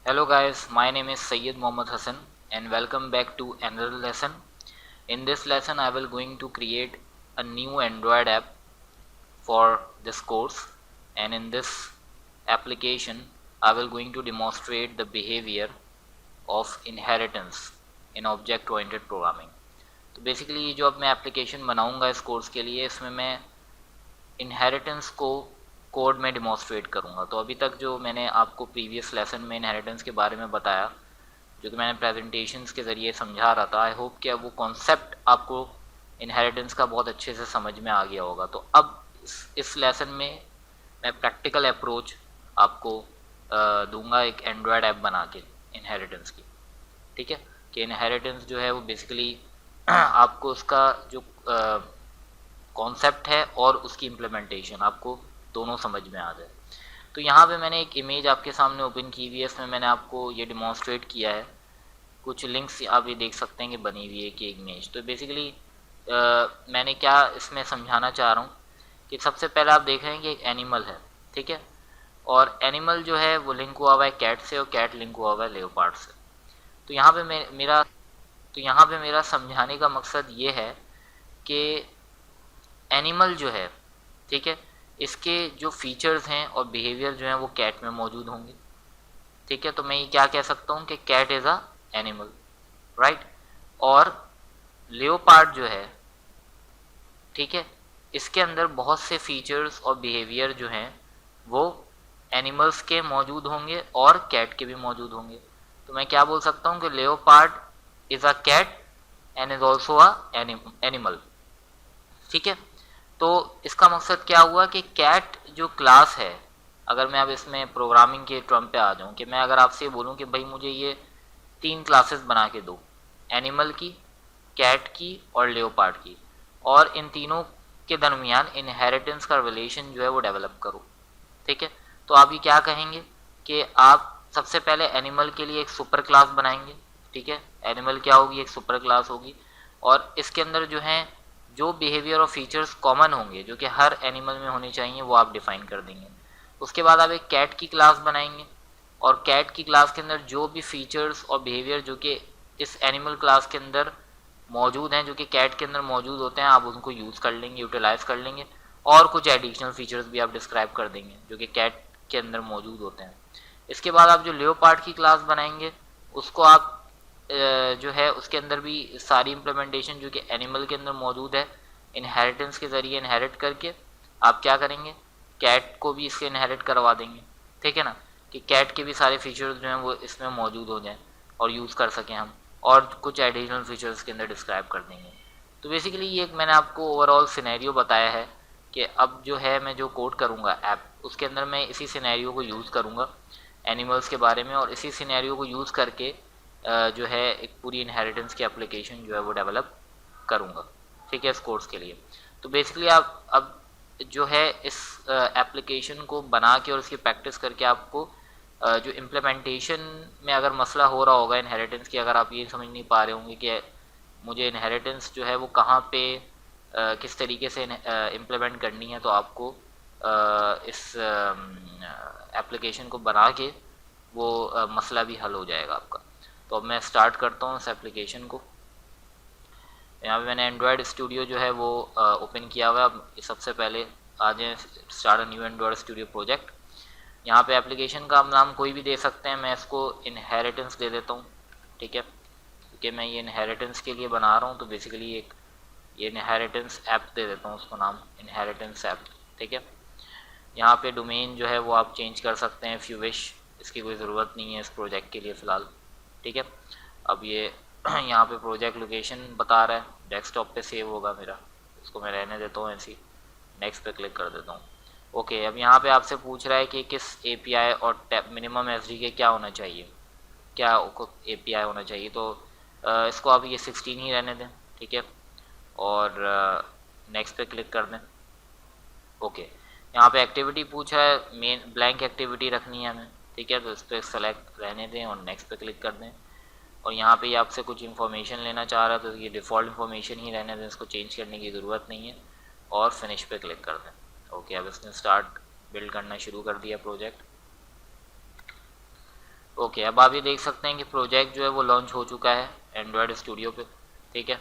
Hello guys, my name is Sayyid Mohammad Hassan and welcome back to another lesson. In this lesson I will going to create a new Android app for this course, and in this application I will going to demonstrate the behavior of inheritance in object oriented programming. तो basically ये जो अब मैं application बनाऊंगा इस course के लिए, इसमें मैं इनहेरिटेंस को कोड में डिमॉन्स्ट्रेट करूंगा। तो अभी तक जो मैंने आपको प्रीवियस लेसन में इनहेरिटेंस के बारे में बताया, जो कि मैंने प्रेजेंटेशंस के ज़रिए समझा रहा था, आई होप कि अब वो कॉन्सेप्ट आपको इनहेरिटेंस का बहुत अच्छे से समझ में आ गया होगा। तो अब इस लेसन में मैं प्रैक्टिकल अप्रोच आपको दूंगा एक एंड्रॉयड ऐप बना के इनहेरिटेंस की। ठीक है, कि इनहेरिटेंस जो है वो बेसिकली आपको उसका जो कॉन्सेप्ट है और उसकी इम्प्लीमेंटेशन आपको दोनों समझ में आ जाए। तो यहाँ पे मैंने एक इमेज आपके सामने ओपन की हुई है, इसमें मैंने आपको ये डिमॉन्स्ट्रेट किया है। कुछ लिंक्स आप ये देख सकते हैं कि बनी हुई है कि इमेज। तो बेसिकली मैंने क्या इसमें समझाना चाह रहा हूँ कि सबसे पहले आप देख रहे हैं कि एक एनिमल है, ठीक है, और एनिमल जो है वो लिंक हुआ हुआ है कैट से और कैट लिंक हुआ हुआ है लेओपार्ड से। तो यहाँ पे मेरा समझाने का मकसद ये है कि एनिमल जो है, ठीक है, इसके जो फीचर्स हैं और बिहेवियर जो हैं वो कैट में मौजूद होंगे। ठीक है, तो मैं ये क्या कह सकता हूँ कि cat is a animal, right. और लियोपार्ड जो है, ठीक है, इसके अंदर बहुत से फीचर्स और बिहेवियर जो हैं वो एनिमल्स के मौजूद होंगे और कैट के भी मौजूद होंगे। तो मैं क्या बोल सकता हूँ कि leopard is a cat and is also a animal. ठीक है, तो इसका मकसद क्या हुआ कि कैट जो क्लास है, अगर मैं अब इसमें प्रोग्रामिंग के टर्म पे आ जाऊं कि मैं अगर आपसे बोलूं कि भाई मुझे ये 3 क्लासेस बना के दो, एनिमल की, कैट की और लेओपार्ड की, और इन तीनों के दरमियान इनहेरिटेंस का रिलेशन जो है वो डेवलप करो। ठीक है, तो आप ये क्या कहेंगे कि आप सबसे पहले एनिमल के लिए एक सुपर क्लास बनाएंगे। ठीक है, एनिमल क्या होगी, एक सुपर क्लास होगी, और इसके अंदर जो है जो बिहेवियर और फीचर्स कॉमन होंगे जो कि हर एनिमल में होने चाहिए वो आप डिफाइन कर देंगे। उसके बाद आप एक कैट की क्लास बनाएंगे, और कैट की क्लास के अंदर जो भी फीचर्स और बिहेवियर जो कि इस एनिमल क्लास के अंदर मौजूद हैं, जो कि कैट के अंदर मौजूद होते हैं, आप उनको यूज़ कर लेंगे, यूटिलाइज कर लेंगे, और कुछ एडिशनल फीचर्स भी आप डिस्क्राइब कर देंगे जो कि कैट के अंदर मौजूद होते हैं। इसके बाद आप जो लेओपार्ड की क्लास बनाएंगे उसको आप जो है उसके अंदर भी सारी इम्प्लीमेंटेशन जो कि एनिमल के अंदर मौजूद है, इनहेरिटेंस के ज़रिए इनहेरिट करके आप क्या करेंगे, कैट को भी इससे इनहेरिट करवा देंगे। ठीक है ना, कि कैट के भी सारे फीचर्स जो हैं वो इसमें मौजूद हो जाएं और यूज़ कर सकें हम, और कुछ एडिशनल फीचर्स के अंदर डिस्क्राइब कर देंगे। तो बेसिकली ये एक मैंने आपको ओवरऑल सिनेरियो बताया है कि अब जो है मैं जो कोड करूँगा ऐप, उसके अंदर मैं इसी सिनेरियो को यूज़ करूँगा एनिमल्स के बारे में, और इसी सिनेरियो को यूज़ करके जो है एक पूरी इनहेरिटेंस की एप्लीकेशन जो है वो डेवलप करूँगा। ठीक है, इस कोर्स के लिए। तो बेसिकली आप अब जो है इस एप्लीकेशन को बना के और इसकी प्रैक्टिस करके आपको जो इम्प्लीमेंटेशन में अगर मसला हो रहा होगा इनहेरिटेंस की, अगर आप ये समझ नहीं पा रहे होंगे कि मुझे इनहेरिटेंस जो है वो कहाँ पे किस तरीके से इम्प्लीमेंट करनी है, तो आपको इस एप्लीकेशन को बना के वो मसला भी हल हो जाएगा आपका। तो अब मैं स्टार्ट करता हूँ इस एप्लीकेशन को। यहाँ पे मैंने एंड्रॉयड स्टूडियो जो है वो ओपन किया हुआ है। अब सबसे पहले आ जाए start a new Android studio project. यहाँ पे एप्लीकेशन का आप नाम कोई भी दे सकते हैं, मैं इसको इनहेरिटेंस दे देता हूँ। ठीक है, क्योंकि मैं ये इनहेरिटेंस के लिए बना रहा हूँ, तो बेसिकली एक ये इनहेरिटेंस ऐप दे देता हूँ उसको नाम, इनहेरिटेंस ऐप। ठीक है, यहाँ पे डोमेन जो है वो आप चेंज कर सकते हैं इफ़ यू विश, इसकी कोई ज़रूरत नहीं है इस प्रोजेक्ट के लिए फ़िलहाल। ठीक है, अब ये यहाँ पे प्रोजेक्ट लोकेशन बता रहा है, डेस्कटॉप पे सेव होगा मेरा, इसको मैं रहने देता हूँ ऐसी, नेक्स्ट पे क्लिक कर देता हूँ। ओके, अब यहाँ पे आपसे पूछ रहा है कि किस एपीआई और मिनिमम एसडीके क्या होना चाहिए, क्या एपीआई होना चाहिए, तो इसको आप ये 16 ही रहने दें। ठीक है, और नेक्स्ट पे क्लिक कर दें। ओके, यहाँ पे एक्टिविटी पूछ रहा है, मेन ब्लैंक एक्टिविटी रखनी है हमें। ठीक है, तो इस पर सेलेक्ट रहने दें और नेक्स्ट पे क्लिक कर दें। और यहाँ पे ये आपसे कुछ इन्फॉर्मेशन लेना चाह रहा है, तो ये डिफ़ॉल्ट इन्फॉर्मेशन ही रहने दें, इसको चेंज करने की ज़रूरत नहीं है, और फिनिश पे क्लिक कर दें। ओके, अब इसने स्टार्ट बिल्ड करना शुरू कर दिया प्रोजेक्ट। ओके, अब आप ये देख सकते हैं कि प्रोजेक्ट जो है वो लॉन्च हो चुका है एंड्रॉयड स्टूडियो पे, ठीक है।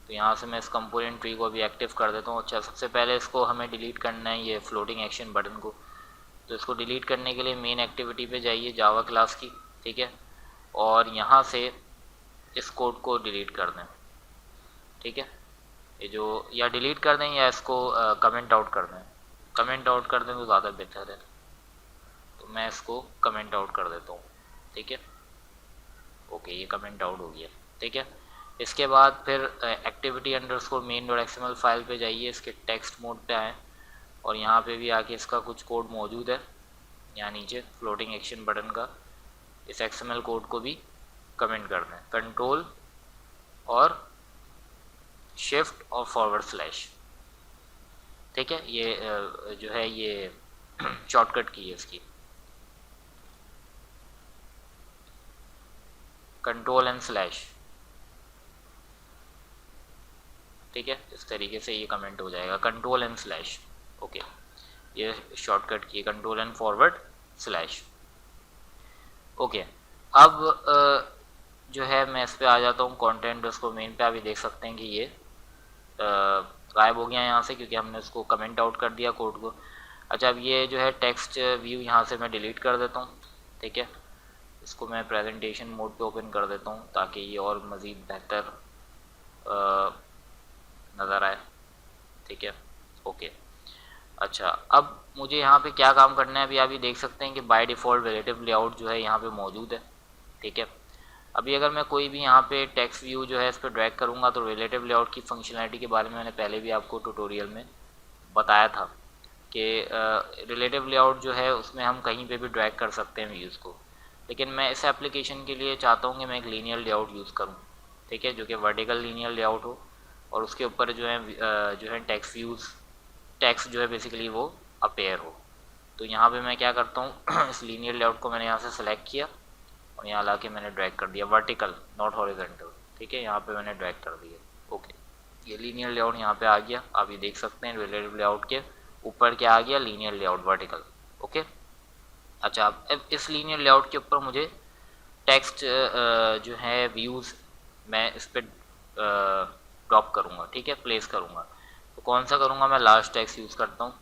तो यहाँ से मैं इस कंपोनेंट ट्री को अभी एक्टिव कर देता हूँ। अच्छा, सबसे पहले इसको हमें डिलीट करना है, ये फ्लोटिंग एक्शन बटन को। तो इसको डिलीट करने के लिए मेन एक्टिविटी पे जाइए जावा क्लास की, ठीक है, और यहाँ से इस कोड को डिलीट कर दें, ठीक है। ये जो या डिलीट कर दें या इसको कमेंट आउट कर दें। कमेंट आउट कर दें तो ज़्यादा बेहतर है, तो मैं इसको कमेंट आउट कर देता हूँ, ठीक है। ओके, ये कमेंट आउट हो गया, ठीक है। इसके बाद फिर activity underscore main dot XML file पे जाइए, इसके टेक्स्ट मोड पे आए और यहाँ पे भी आके इसका कुछ कोड मौजूद है यहाँ नीचे फ्लोटिंग एक्शन बटन का। इस एक्सएमएल कोड को भी कमेंट कर दें, कंट्रोल और शिफ्ट और फॉरवर्ड स्लैश, ठीक है। ये जो है ये शॉर्टकट की है इसकी, कंट्रोल एंड स्लैश, ठीक है। इस तरीके से ये कमेंट हो जाएगा, कंट्रोल एंड स्लैश। ओके, ये शॉर्टकट की control and forward slash. Okay, अब जो है मैं इस पे आ जाता हूँ कंटेंट उसको मेन पे। अभी देख सकते हैं कि ये गायब हो गया यहाँ से क्योंकि हमने उसको कमेंट आउट कर दिया कोड को। अच्छा, अब ये जो है टेक्स्ट व्यू यहाँ से मैं डिलीट कर देता हूँ, ठीक है। इसको मैं प्रेजेंटेशन मोड पे ओपन कर देता हूँ ताकि ये और मज़ीद बेहतर नज़र आए, ठीक है। ओके, अच्छा, अब मुझे यहाँ पे क्या काम करना है। अभी आप ये देख सकते हैं कि बाय डिफ़ॉल्ट रिलेटिव लेआउट जो है यहाँ पे मौजूद है, ठीक है। अभी अगर मैं कोई भी यहाँ पे टेक्स्ट व्यू जो है इस पर ड्रैग करूँगा तो रिलेटिव लेआउट की फंक्शनैलिटी के बारे में मैंने पहले भी आपको ट्यूटोरियल में बताया था कि रिलेटिव लेआउट जो है उसमें हम कहीं पे भी ड्रैग कर सकते हैं व्यूज़ को। लेकिन मैं इस एप्लीकेशन के लिए चाहता हूँ कि मैं एक लीनियर लेआउट यूज़ करूँ, ठीक है, जो कि वर्टिकल लीनियर लेआउट हो और उसके ऊपर जो है टेक्स्ट व्यूज़, टेक्स्ट जो है बेसिकली वो अपेयर हो। तो यहाँ पे मैं क्या करता हूँ इस लीनियर लेआउट को मैंने यहाँ से सेलेक्ट किया और यहाँ ला के मैंने ड्रैग कर दिया, वर्टिकल नॉट हॉरिजॉन्टल, ठीक है। यहाँ पे मैंने ड्रैग कर दिया। ओके, ये लीनियर लेआउट यहाँ पे आ गया। आप ये देख सकते हैं रिलेटिव लेआउट के ऊपर क्या आ गया, लीनियर लेआउट वर्टिकल। ओके, अच्छा, अब इस लीनियर लेआउट के ऊपर मुझे टेक्स्ट जो है व्यूज़ मैं इस पर ड्रॉप करूँगा, ठीक है, प्लेस करूँगा। तो कौन सा करूँगा, मैं लास्ट टेक्स्ट यूज़ करता हूँ।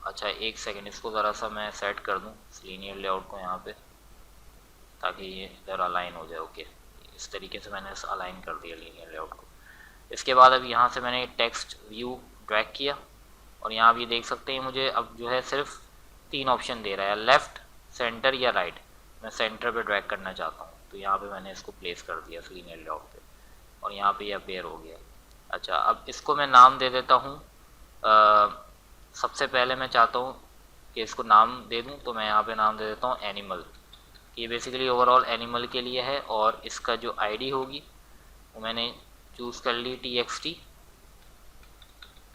अच्छा, एक सेकेंड, इसको ज़रा सा मैं सेट कर दूँ इस लीनियर लेआउट को यहाँ पे ताकि ये इधर अलाइन हो जाए। ओके, इस तरीके से मैंने अलाइन कर दिया लीनियर लेआउट को। इसके बाद अब यहाँ से मैंने टेक्स्ट व्यू ड्रैग किया और यहाँ आप ये देख सकते हैं मुझे अब जो है सिर्फ 3 ऑप्शन दे रहा है, लेफ़्ट, सेंटर या राइट। मैं सेंटर पे ड्रैग करना चाहता हूँ तो यहाँ पे मैंने इसको प्लेस कर दिया लीनियर लेआउट पे और यहाँ पे ये अपेयर हो गया। अच्छा, अब इसको मैं नाम दे देता हूँ। सबसे पहले मैं चाहता हूँ कि इसको नाम दे दूँ तो मैं यहाँ पे नाम दे देता हूँ एनिमल। ये बेसिकली ओवरऑल एनिमल के लिए है और इसका जो आईडी होगी वो मैंने चूज़ कर ली TXT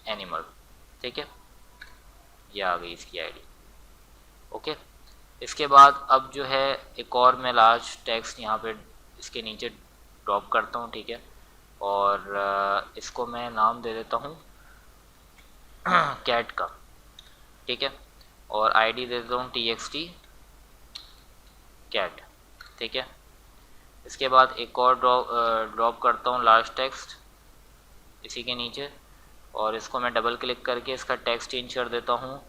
एनिमल, ठीक है। ये आ गई इसकी आईडी। ओके, इसके बाद अब जो है एक और मैं लार्ज टेक्स्ट यहाँ पे इसके नीचे ड्रॉप करता हूँ, ठीक है, और इसको मैं नाम दे देता हूँ कैट का, ठीक है, और आईडी दे देता हूँ TXT कैट, ठीक है। इसके बाद एक और ड्रॉप करता हूँ लार्ज टेक्स्ट इसी के नीचे और इसको मैं डबल क्लिक करके इसका टेक्स्ट चेंज कर देता हूँ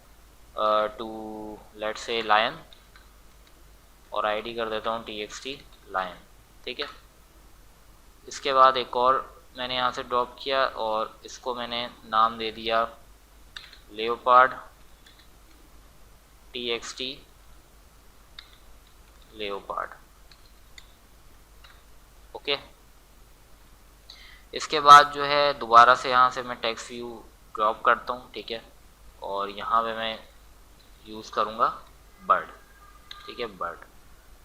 टू लेट्स से लायन और आईडी कर देता हूँ TXT लायन, ठीक है। इसके बाद एक और मैंने यहाँ से ड्रॉप किया और इसको मैंने नाम दे दिया लेओपार्ड TXT लेओपार्ड। ओके, इसके बाद जो है दोबारा से यहाँ से मैं टेक्स्ट व्यू ड्रॉप करता हूँ, ठीक है, और यहाँ पे मैं यूज़ करूँगा बर्ड, ठीक है, बर्ड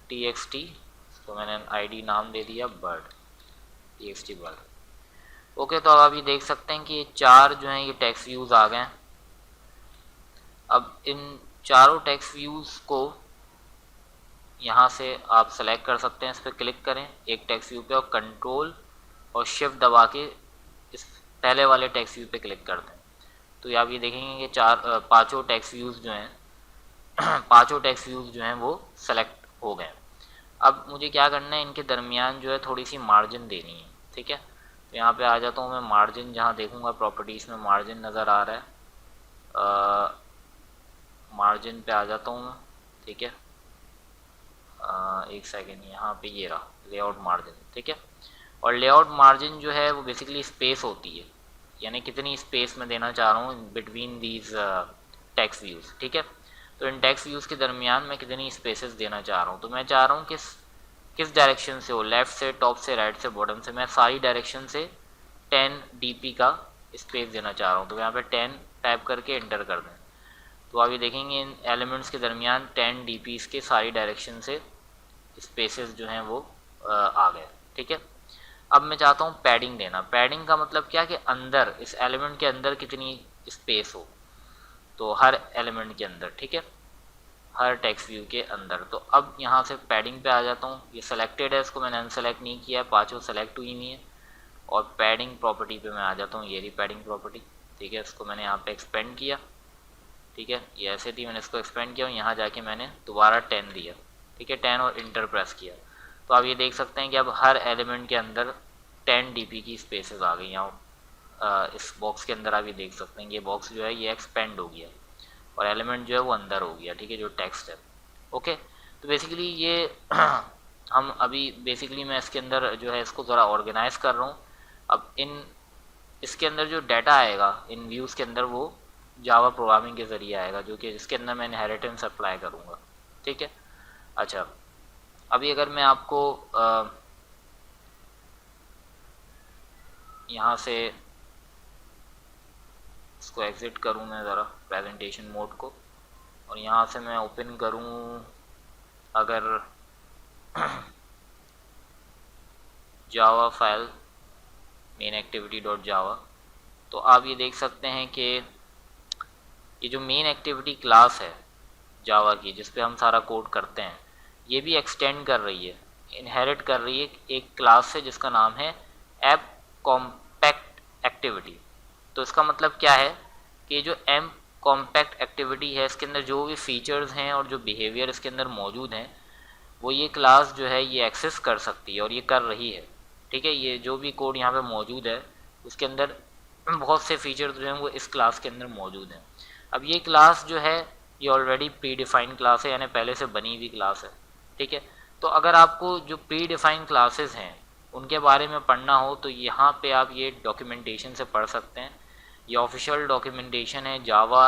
TXT, इसको मैंने आईडी नाम दे दिया बर्ड, TXT बर्ड। ओके, तो अब आप ये देख सकते हैं कि ये 4 जो हैं ये टेक्स्ट व्यूज़ आ गए। अब इन चारों टेक्स्ट व्यूज़ को यहाँ से आप सेलेक्ट कर सकते हैं, इस पर क्लिक करें एक टेक्स्ट व्यू पे और कंट्रोल और शिफ्ट दबा के इस पहले वाले टेक्स्ट व्यू पे क्लिक कर दें। तो आप ये देखेंगे कि पांचों टेक्स्ट व्यूज़ जो हैं पांचों टेक्स्ट व्यूज़ जो हैं वो सेलेक्ट हो गए। अब मुझे क्या करना है, इनके दरमियान जो है थोड़ी सी मार्जिन देनी है, ठीक है। तो यहाँ पे आ जाता हूँ मैं, मार्जिन जहाँ देखूँगा प्रॉपर्टीज़ में मार्जिन नज़र आ रहा है, मार्जिन पे आ जाता हूँ मैं, ठीक है। एक सेकेंड, यहाँ पे ये रहा लेआउट मार्जिन, ठीक है। और लेआउट मार्जिन जो है वो बेसिकली स्पेस होती है, यानी कितनी स्पेस में देना चाह रहा हूँ बिटवीन दीज टेक्स्ट व्यूज़, ठीक है। तो इन टेक्स्ट व्यूज़ के दरमियान मैं कितनी स्पेसेस देना चाह रहा हूँ, तो मैं चाह रहा हूँ किस डायरेक्शन से हो, लेफ़्ट से, टॉप से, राइट से, बॉटम से, मैं सारी डायरेक्शन से 10 dp का स्पेस देना चाह रहा हूँ। तो यहाँ पे 10 टाइप करके एंटर कर दें, तो आप ये देखेंगे इन एलिमेंट्स के दरमियान 10 dp के सारी डायरेक्शन से स्पेसेस जो हैं वो आ गए, ठीक है। अब मैं चाहता हूँ पैडिंग देना। पैडिंग का मतलब क्या कि अंदर, इस एलिमेंट के अंदर कितनी स्पेस हो, तो हर एलिमेंट के अंदर, ठीक है, हर टेक्स्ट व्यू के अंदर। तो अब यहाँ से पैडिंग पे आ जाता हूँ, ये सेलेक्टेड है, इसको मैंने अनसेलेक्ट नहीं किया है, पाँचों सेलेक्ट हुई नहीं है। और पैडिंग प्रॉपर्टी पे मैं आ जाता हूँ, ये रही पैडिंग प्रॉपर्टी, ठीक है। इसको मैंने यहाँ पे एक्सपेंड किया, ठीक है, ये ऐसे थी, मैंने इसको एक्सपेंड किया और यहाँ जाके मैंने दोबारा 10 दिया, ठीक है, 10 और इंटर प्रेस किया। तो आप ये देख सकते हैं कि अब हर एलिमेंट के अंदर 10 dp की स्पेसेस आ गई। यहाँ इस बॉक्स के अंदर आप ये देख सकते हैं, ये बॉक्स जो है ये एक्सपेंड हो गया और एलिमेंट जो है वो अंदर हो गया, ठीक है, जो टेक्स्ट है, ओके। तो बेसिकली ये हम अभी बेसिकली मैं इसके अंदर जो है इसको ज़रा ऑर्गेनाइज कर रहा हूँ। अब इसके अंदर जो डाटा आएगा इन व्यूज़ के अंदर वो जावा प्रोग्रामिंग के ज़रिए आएगा, जो कि जिसके अंदर मैं इनहेरिटेंस अप्लाई करूँगा, ठीक है। अच्छा, अभी अगर मैं आपको यहाँ से इसको एग्ज़िट करूँ मैं ज़रा प्रेजेंटेशन मोड को, और यहाँ से मैं ओपन करूँ अगर Java file main activity dot जावा, तो आप ये देख सकते हैं कि ये जो मेन एक्टिविटी क्लास है जावा की, जिस पे हम सारा कोड करते हैं, ये भी एक्सटेंड कर रही है, इनहेरिट कर रही है एक क्लास से जिसका नाम है ऐप कॉम्पैक्ट एक्टिविटी। तो इसका मतलब क्या है कि जो एम कॉम्पैक्ट एक्टिविटी है, इसके अंदर जो भी फीचर्स हैं और जो बिहेवियर इसके अंदर मौजूद हैं वो ये क्लास जो है ये एक्सेस कर सकती है और ये कर रही है, ठीक है। ये जो भी कोड यहाँ पे मौजूद है उसके अंदर बहुत से फीचर्स जो हैं वो इस क्लास के अंदर मौजूद हैं। अब ये क्लास जो है ये ऑलरेडी प्री डिफाइंड क्लास है, यानी पहले से बनी हुई क्लास है, ठीक है। तो अगर आपको जो प्री डिफाइंड क्लासेस हैं उनके बारे में पढ़ना हो तो यहाँ पे आप ये डॉक्यूमेंटेशन से पढ़ सकते हैं। ये ऑफिशियल डॉक्यूमेंटेशन है जावा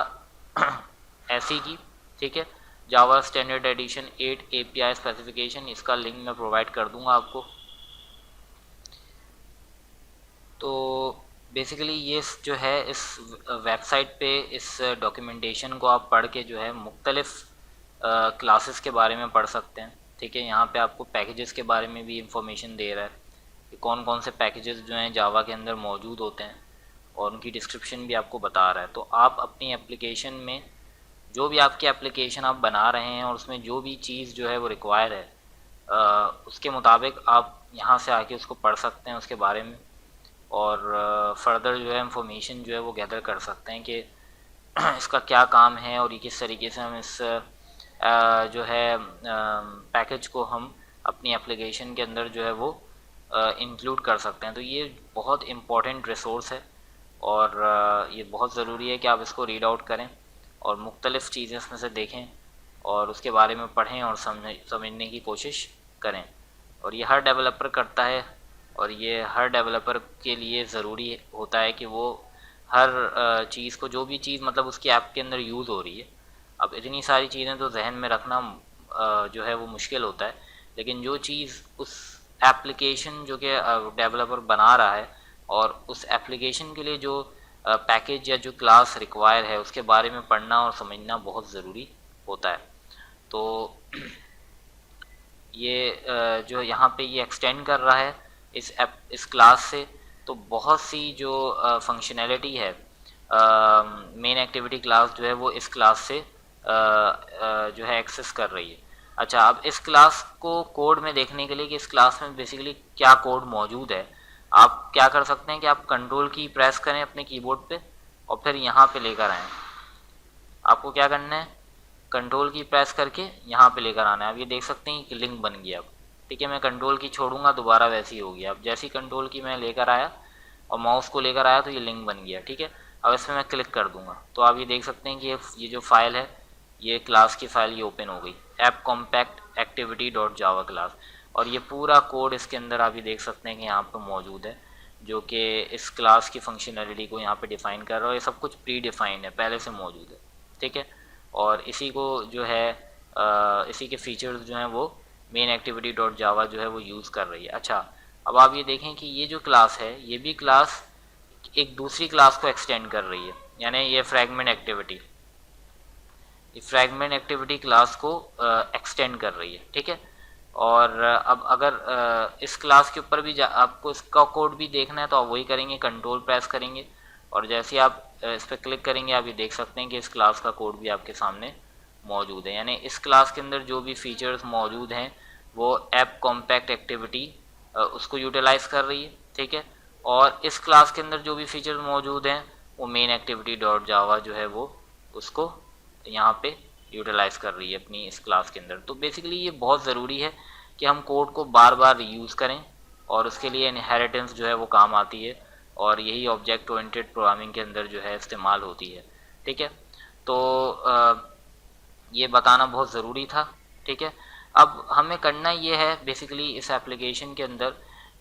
ऐसी की, ठीक है, जावा स्टैंडर्ड एडिशन 8 API स्पेसिफिकेशन, इसका लिंक मैं प्रोवाइड कर दूंगा आपको। तो बेसिकली ये जो है इस वेबसाइट पे इस डॉक्यूमेंटेशन को आप पढ़ के जो है मुख्तलिफ़ क्लासेस के बारे में पढ़ सकते हैं, ठीक है। यहाँ पे आपको पैकेजेस के बारे में भी इंफॉर्मेशन दे रहा है कि कौन कौन से पैकेजेस जो हैं जावा के अंदर मौजूद होते हैं और उनकी डिस्क्रिप्शन भी आपको बता रहा है। तो आप अपनी एप्लीकेशन में जो भी आपकी एप्लीकेशन आप बना रहे हैं और उसमें जो भी चीज़ जो है वो रिक्वायर है उसके मुताबिक आप यहाँ से आके उसको पढ़ सकते हैं उसके बारे में, और फर्दर जो है इंफॉर्मेशन जो है वो गैदर कर सकते हैं कि इसका क्या काम है और ये किस तरीके से हम इस जो है पैकेज को हम अपनी एप्लीकेशन के अंदर जो है वो इंक्लूड कर सकते हैं। तो ये बहुत इम्पॉर्टेंट रिसोर्स है और ये बहुत ज़रूरी है कि आप इसको रीड आउट करें और मुख्तलिफ़ चीज़ें इसमें से देखें और उसके बारे में पढ़ें और समझने की कोशिश करें। और ये हर डेवलपर करता है और ये हर डेवलपर के लिए ज़रूरी होता है कि वो हर चीज़ को, जो भी चीज़ मतलब उसकी ऐप के अंदर यूज़ हो रही है, अब इतनी सारी चीज़ें तो जहन में रखना जो है वो मुश्किल होता है, लेकिन जो चीज़ उस एप्लीकेशन जो कि डेवलपर बना रहा है और उस एप्लीकेशन के लिए जो पैकेज या जो क्लास रिक्वायर है उसके बारे में पढ़ना और समझना बहुत ज़रूरी होता है। तो ये जो यहाँ पे ये एक्सटेंड कर रहा है इस क्लास से, तो बहुत सी जो फंक्शनैलिटी है मेन एक्टिविटी क्लास जो है वो इस क्लास से जो है एक्सेस कर रही है। अच्छा, अब इस क्लास को कोड में देखने के लिए कि इस क्लास में बेसिकली क्या कोड मौजूद है, आप क्या कर सकते हैं कि आप कंट्रोल की प्रेस करें अपने कीबोर्ड पे और फिर यहाँ पे लेकर आएँ। आपको क्या करना है, कंट्रोल की प्रेस करके यहाँ पे लेकर आना है। अब ये देख सकते हैं कि लिंक बन गया। अब ठीक है, मैं कंट्रोल की छोड़ूंगा दोबारा वैसी होगी। अब जैसी कंट्रोल की मैं लेकर आया और माउस को लेकर आया तो ये लिंक बन गया। ठीक है, अब इसमें मैं क्लिक कर दूंगा तो आप ये देख सकते हैं कि ये जो फाइल है, ये क्लास की फाइल ये ओपन हो गई, app compact activity dot Java class. और ये पूरा कोड इसके अंदर आप ये देख सकते हैं कि यहाँ पर मौजूद है, जो कि इस क्लास की फंक्शनैलिटी को यहाँ पे डिफाइन कर रहा है। ये सब कुछ प्री डिफाइंड है, पहले से मौजूद है। ठीक है, और इसी को जो है इसी के फीचर्स जो हैं वो मेन एक्टिविटी डॉट जावा जो है वो यूज़ कर रही है। अच्छा, अब आप ये देखें कि ये जो क्लास है ये भी क्लास एक दूसरी क्लास को एक्सटेंड कर रही है, यानी ये फ्रैगमेंट एक्टिविटी क्लास को एक्सटेंड कर रही है। ठीक है, और अब अगर इस क्लास के ऊपर भी आपको इसका कोड भी देखना है तो आप वही करेंगे, कंट्रोल प्रेस करेंगे और जैसे आप इस पर क्लिक करेंगे आप ये देख सकते हैं कि इस क्लास का कोड भी आपके सामने मौजूद है। यानी इस क्लास के अंदर जो भी फीचर्स मौजूद हैं वो ऐप कॉम्पैक्ट एक्टिविटी उसको यूटिलाइज कर रही है। ठीक है, और इस क्लास के अंदर जो भी फीचर्स मौजूद हैं वो मेन एक्टिविटी डॉट जावा जो है वो उसको यहाँ पे यूटिलाइज कर रही है अपनी इस क्लास के अंदर। तो बेसिकली ये बहुत ज़रूरी है कि हम कोड को बार बार यूज़ करें और उसके लिए इनहेरिटेंस जो है वो काम आती है और यही ऑब्जेक्ट ओरिएंटेड प्रोग्रामिंग के अंदर जो है इस्तेमाल होती है। ठीक है, तो ये बताना बहुत ज़रूरी था। ठीक है, अब हमें करना ये है बेसिकली इस एप्लीकेशन के अंदर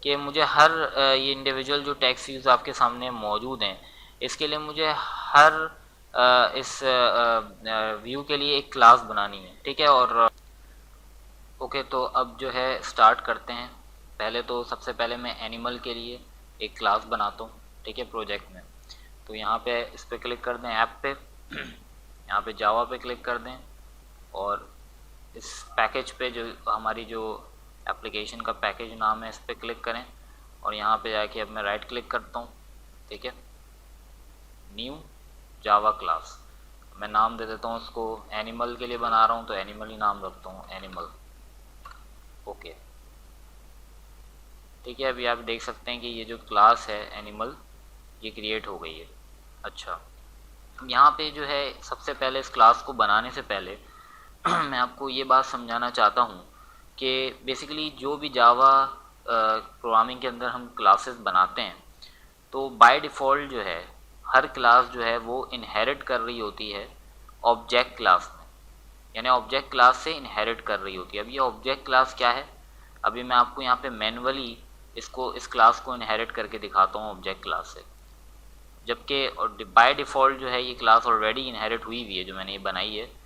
कि मुझे हर ये इंडिविजुअल जो टेक्स्ट व्यूज़ आपके सामने मौजूद हैं इसके लिए मुझे हर इस व्यू के लिए एक क्लास बनानी है। ठीक है, और ओके, तो अब जो है स्टार्ट करते हैं। पहले तो सबसे पहले मैं एनिमल के लिए एक क्लास बनाता हूँ। ठीक है, प्रोजेक्ट में तो यहाँ पे इस पर क्लिक कर दें, ऐप पे यहाँ पे जावा पे क्लिक कर दें और इस पैकेज पे जो हमारी जो एप्लीकेशन का पैकेज नाम है इस पर क्लिक करें और यहाँ पे जाके अब मैं राइट क्लिक करता हूँ। ठीक है, न्यू जावा क्लास, मैं नाम दे देता हूँ उसको, एनिमल के लिए बना रहा हूँ तो एनिमल ही नाम रखता हूँ, एनिमल। ओके, ठीक है, अभी आप देख सकते हैं कि ये जो क्लास है एनिमल ये क्रिएट हो गई है। अच्छा, यहाँ पे जो है सबसे पहले इस क्लास को बनाने से पहले मैं आपको ये बात समझाना चाहता हूँ कि बेसिकली जो भी जावा प्रोग्रामिंग के अंदर हम क्लासेस बनाते हैं तो बाय डिफ़ॉल्ट जो है हर क्लास जो है वो इनहेरिट कर रही होती है ऑब्जेक्ट क्लास में, यानी ऑब्जेक्ट क्लास से इनहेरिट कर रही होती है। अब ये ऑब्जेक्ट क्लास क्या है, अभी मैं आपको यहाँ पे मैनुअली इस क्लास को इनहेरिट करके दिखाता हूँ ऑब्जेक्ट क्लास से, जबकि बाय डिफ़ॉल्ट जो है ये क्लास ऑलरेडी इनहेरिट हुई हुई है जो मैंने ये बनाई है।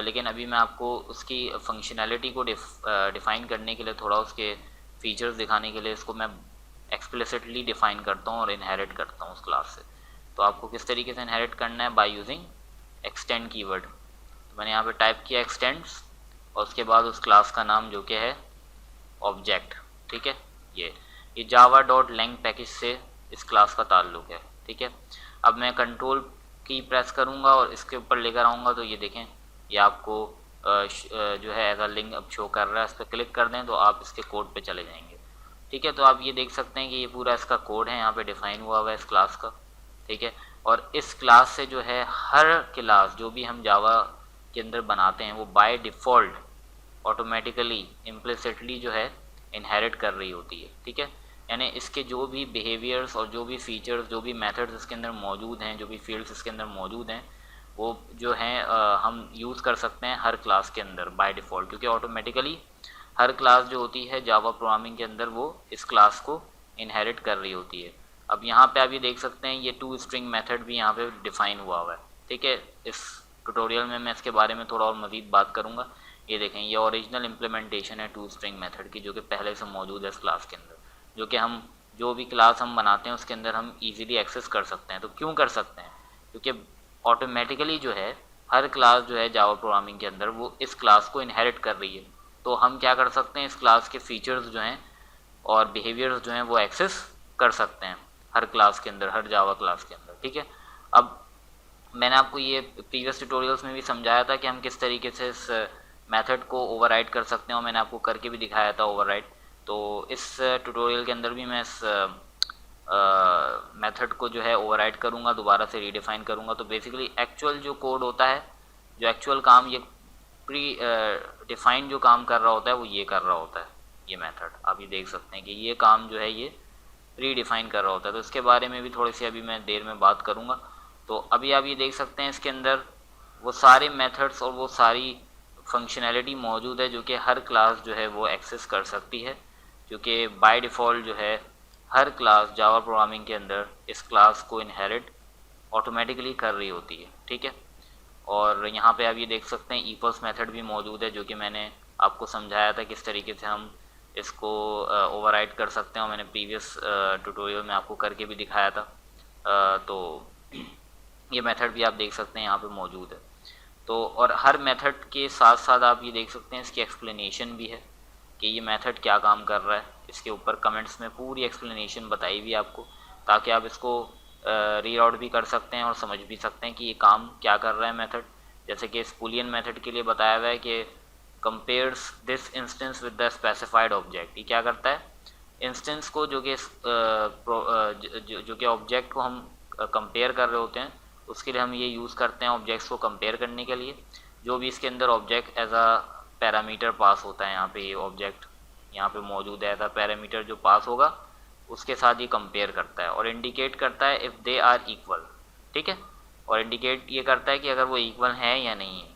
लेकिन अभी मैं आपको उसकी फंक्शनैलिटी को डिफ़ाइन करने के लिए, थोड़ा उसके फीचर्स दिखाने के लिए इसको मैं एक्सप्लिसिटली डिफ़ाइन करता हूँ और इनहेरिट करता हूँ उस क्लास से। तो आपको किस तरीके से इनहेरिट करना है, बाय यूजिंग एक्सटेंड कीवर्ड। तो मैंने यहाँ पे टाइप किया एक्सटेंड्स और उसके बाद उस क्लास का नाम जो कि है ऑब्जेक्ट। ठीक है, ये जावा डॉट लैंग पैकेज से इस क्लास का ताल्लुक है। ठीक है, अब मैं कंट्रोल की प्रेस करूँगा और इसके ऊपर लेकर आऊँगा तो ये देखें ये आपको जो है एज अ लिंक अब शो कर रहा है। इस पर क्लिक कर दें तो आप इसके कोड पे चले जाएंगे। ठीक है, तो आप ये देख सकते हैं कि ये पूरा इसका कोड है यहाँ पे डिफाइन हुआ हुआ है इस क्लास का। ठीक है, और इस क्लास से जो है हर क्लास जो भी हम जावा के अंदर बनाते हैं वो बाय डिफ़ॉल्ट ऑटोमेटिकली इम्प्लिसिटली जो है इनहेरिट कर रही होती है। ठीक है, यानी इसके जो भी बिहेवियर्स और जो भी फीचर्स, जो भी मेथड्स इसके अंदर मौजूद हैं, जो भी फील्ड्स इसके अंदर मौजूद हैं वो जो हैं हम यूज़ कर सकते हैं हर क्लास के अंदर बाय डिफ़ॉल्ट, क्योंकि ऑटोमेटिकली हर क्लास जो होती है जावा प्रोग्रामिंग के अंदर वो इस क्लास को इनहेरिट कर रही होती है। अब यहाँ पे आप ये देख सकते हैं ये टू स्ट्रिंग मेथड भी यहाँ पे डिफ़ाइन हुआ हुआ है। ठीक है, इस ट्यूटोरियल में मैं इसके बारे में थोड़ा और मज़ीद बात करूँगा। ये देखें ये ओरिजिनल इम्प्लीमेंटेशन है टू स्ट्रिंग मेथड की जो कि पहले से मौजूद है इस क्लास के अंदर, जो कि हम जो भी क्लास हम बनाते हैं उसके अंदर हम ईज़िली एक्सेस कर सकते हैं। तो क्यों कर सकते हैं, क्योंकि ऑटोमेटिकली जो है हर क्लास जो है जावा प्रोग्रामिंग के अंदर वो इस क्लास को इनहेरिट कर रही है। तो हम क्या कर सकते हैं, इस क्लास के फीचर्स जो हैं और बिहेवियर्स जो हैं वो एक्सेस कर सकते हैं हर क्लास के अंदर, हर जावा क्लास के अंदर। ठीक है, अब मैंने आपको ये प्रीवियस ट्यूटोरियल्स में भी समझाया था कि हम किस तरीके से इस मेथड को ओवरराइड कर सकते हैं और मैंने आपको करके भी दिखाया था ओवरराइड। तो इस ट्यूटोरियल के अंदर भी मैं इस मेथड को जो है ओवरराइड करूँगा, दोबारा से रीडिफाइन करूँगा। तो बेसिकली एक्चुअल जो कोड होता है, जो एक्चुअल काम ये प्री डिफाइन जो काम कर रहा होता है वो ये कर रहा होता है। ये मेथड आप ये देख सकते हैं कि ये काम जो है ये प्री डिफाइन कर रहा होता है। तो इसके बारे में भी थोड़ी सी अभी मैं देर में बात करूँगा। तो अभी आप ये देख सकते हैं इसके अंदर वो सारे मेथड्स और वो सारी फंक्शनैलिटी मौजूद है जो कि हर क्लास जो है वो एक्सेस कर सकती है, जो कि बाय डिफ़ॉल्ट जो है हर क्लास जावा प्रोग्रामिंग के अंदर इस क्लास को इनहेरिट ऑटोमेटिकली कर रही होती है। ठीक है, और यहाँ पे आप ये देख सकते हैं इक्वल्स मेथड भी मौजूद है, जो कि मैंने आपको समझाया था किस तरीके से हम इसको ओवरराइड कर सकते हैं, और मैंने प्रीवियस ट्यूटोरियल में आपको करके भी दिखाया था। तो ये मेथड भी आप देख सकते हैं यहाँ पे मौजूद है। तो और हर मेथड के साथ साथ आप ये देख सकते हैं इसकी एक्सप्लेनेशन भी है कि ये मेथड क्या काम कर रहा है। इसके ऊपर कमेंट्स में पूरी एक्सप्लेनेशन बताई हुई आपको, ताकि आप इसको रीड आउट भी कर सकते हैं और समझ भी सकते हैं कि ये काम क्या कर रहा है मेथड। जैसे कि स्पूलियन मेथड के लिए बताया हुआ है कि compares this instance with the specified object. ये क्या करता है, इंस्टेंस को जो कि ऑब्जेक्ट को हम कंपेयर कर रहे होते हैं, उसके लिए हम ये यूज़ करते हैं ऑब्जेक्ट्स को कंपेयर करने के लिए। जो भी इसके अंदर object as a parameter pass होता है, यहाँ पे ये ऑब्जेक्ट यहाँ पे मौजूद है, एज अ पैरामीटर जो पास होगा उसके साथ ये कंपेयर करता है और इंडिकेट करता है इफ़ दे आर इक्वल। ठीक है, और इंडिकेट ये करता है कि अगर वो इक्वल है या नहीं है।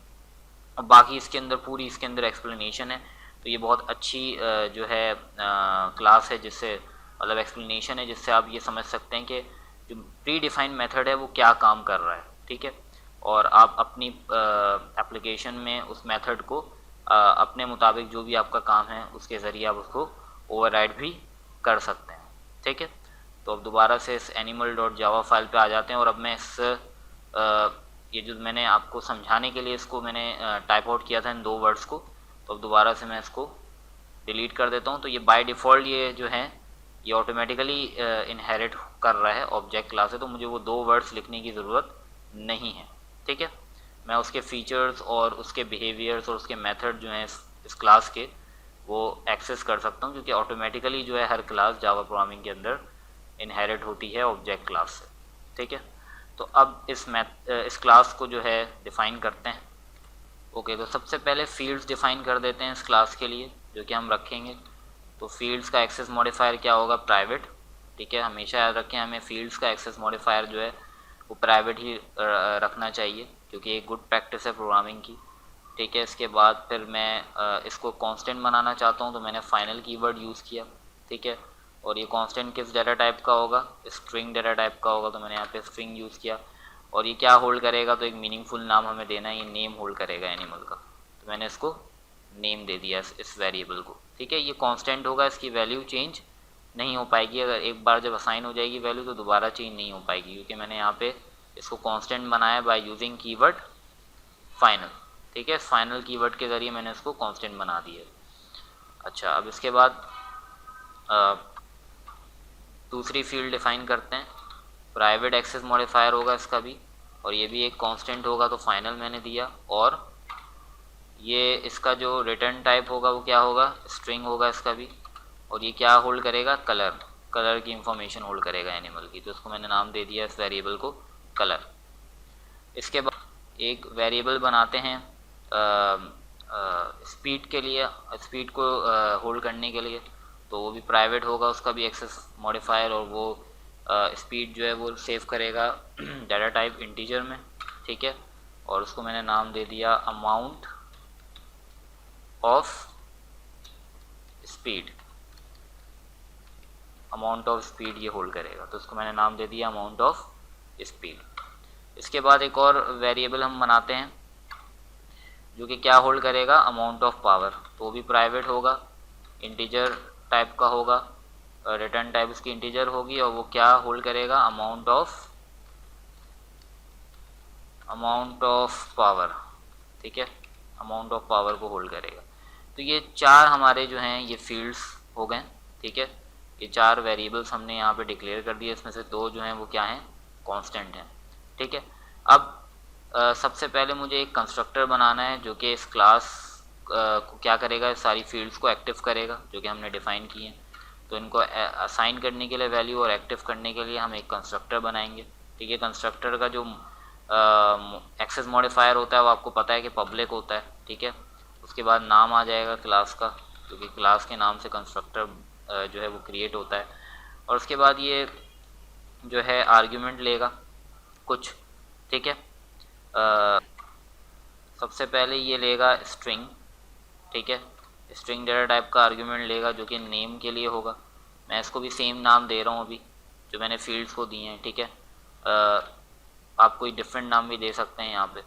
और बाकी इसके अंदर पूरी इसके अंदर एक्सप्लेनेशन है। तो ये बहुत अच्छी जो है क्लास है, जिससे मतलब एक्सप्लेनेशन है, जिससे आप ये समझ सकते हैं कि जो प्री डिफाइंड मेथड है वो क्या काम कर रहा है। ठीक है, और आप अपनी एप्लीकेशन में उस मेथड को अपने मुताबिक जो भी आपका काम है उसके ज़रिए आप उसको ओवरराइड भी कर सकते हैं। ठीक है, तो अब दोबारा से इस animal.java फाइल पे आ जाते हैं, और अब मैं इस ये जो मैंने आपको समझाने के लिए इसको मैंने टाइप आउट किया था इन 2 वर्ड्स को, तो अब दोबारा से मैं इसको डिलीट कर देता हूँ। तो ये बाय डिफ़ॉल्ट ये जो है ये ऑटोमेटिकली इनहेरिट कर रहा है ऑब्जेक्ट क्लास से, तो मुझे वो 2 वर्ड्स लिखने की ज़रूरत नहीं है। ठीक है, मैं उसके फीचर्स और उसके बिहेवियर्स और उसके मेथड जो हैं इस क्लास के वो एक्सेस कर सकता हूँ, क्योंकि ऑटोमेटिकली जो है हर क्लास जावा प्रोग्रामिंग के अंदर इनहेरिट होती है ऑब्जेक्ट क्लास से। ठीक है, तो अब इस क्लास को जो है डिफ़ाइन करते हैं। ओके, तो सबसे पहले फील्ड्स डिफ़ाइन कर देते हैं इस क्लास के लिए जो कि हम रखेंगे। तो फील्ड्स का एक्सेस मॉडिफायर क्या होगा, प्राइवेट। ठीक है, हमेशा याद रखें हमें फील्ड्स का एक्सेस मॉडिफायर जो है वो प्राइवेट ही रखना चाहिए, क्योंकि एक गुड प्रैक्टिस है प्रोग्रामिंग की। ठीक है, इसके बाद फिर मैं इसको कांस्टेंट बनाना चाहता हूँ, तो मैंने फाइनल कीवर्ड यूज़ किया। ठीक है, और ये कांस्टेंट किस डाटा टाइप का होगा, स्ट्रिंग डाटा टाइप का होगा, तो मैंने यहाँ पे स्ट्रिंग यूज़ किया। और ये क्या होल्ड करेगा, तो एक मीनिंगफुल नाम हमें देना है, ये नेम होल्ड करेगा एनिमल का, तो मैंने इसको नेम दे दिया इस वेरिएबल को। ठीक है, ये कांस्टेंट होगा, इसकी वैल्यू चेंज नहीं हो पाएगी। अगर एक बार जब असाइन हो जाएगी वैल्यू तो दोबारा चेंज नहीं हो पाएगी, क्योंकि मैंने यहाँ पे इसको कांस्टेंट बनाया बाय यूजिंग कीवर्ड फाइनल। ठीक है, फाइनल कीवर्ड के ज़रिए मैंने इसको कांस्टेंट बना दिया। अच्छा, अब इसके बाद दूसरी फील्ड डिफाइन करते हैं। प्राइवेट एक्सेस मॉडिफायर होगा इसका भी, और ये भी एक कांस्टेंट होगा, तो फाइनल मैंने दिया। और ये इसका जो रिटर्न टाइप होगा वो क्या होगा, स्ट्रिंग होगा इसका भी। और ये क्या होल्ड करेगा, कलर की इंफॉर्मेशन होल्ड करेगा एनिमल की, तो इसको मैंने नाम दे दिया इस वेरिएबल को कलर। इसके बाद एक वेरिएबल बनाते हैं स्पीड के लिए, स्पीड को होल्ड करने के लिए, तो वो भी प्राइवेट होगा, उसका भी एक्सेस मॉडिफायर। और वो स्पीड जो है वो सेव करेगा डाटा टाइप इंटीजर में। ठीक है, और उसको मैंने नाम दे दिया amount of speed. Amount of speed ये होल्ड करेगा, तो उसको मैंने नाम दे दिया अमाउंट ऑफ स्पीड। इसके बाद एक और वेरिएबल हम बनाते हैं जो कि क्या होल्ड करेगा, अमाउंट ऑफ पावर, तो वो भी प्राइवेट होगा, इंटीजर टाइप का होगा, रिटर्न टाइप उसकी इंटीजर होगी, और वो क्या होल्ड करेगा, अमाउंट ऑफ पावर। ठीक है, अमाउंट ऑफ पावर को होल्ड करेगा। तो ये 4 हमारे जो हैं ये फील्ड्स हो गए। ठीक है, ये 4 वेरिएबल्स हमने यहाँ पे डिक्लेयर कर दिए, इसमें से 2 जो हैं वो क्या हैं, कांस्टेंट हैं। ठीक है, अब सबसे पहले मुझे एक कंस्ट्रक्टर बनाना है जो कि इस क्लास को क्या करेगा, सारी फील्ड्स को एक्टिव करेगा जो कि हमने डिफ़ाइन किए हैं। तो इनको असाइन करने के लिए वैल्यू और एक्टिव करने के लिए हम एक कंस्ट्रक्टर बनाएंगे। ठीक है, कंस्ट्रक्टर का जो एक्सेस मॉडिफायर होता है वो आपको पता है कि पब्लिक होता है। ठीक है, उसके बाद नाम आ जाएगा क्लास का, क्योंकि क्लास के नाम से कंस्ट्रक्टर जो है वो क्रिएट होता है। और उसके बाद ये जो है आर्ग्यूमेंट लेगा कुछ, ठीक है। सबसे पहले ये लेगा स्ट्रिंग, ठीक है। स्ट्रिंग डेटा टाइप का आर्ग्यूमेंट लेगा जो कि नेम के लिए होगा। मैं इसको भी सेम नाम दे रहा हूँ अभी जो मैंने फील्ड्स को दिए हैं, ठीक है। आप कोई डिफरेंट नाम भी दे सकते हैं यहाँ पे,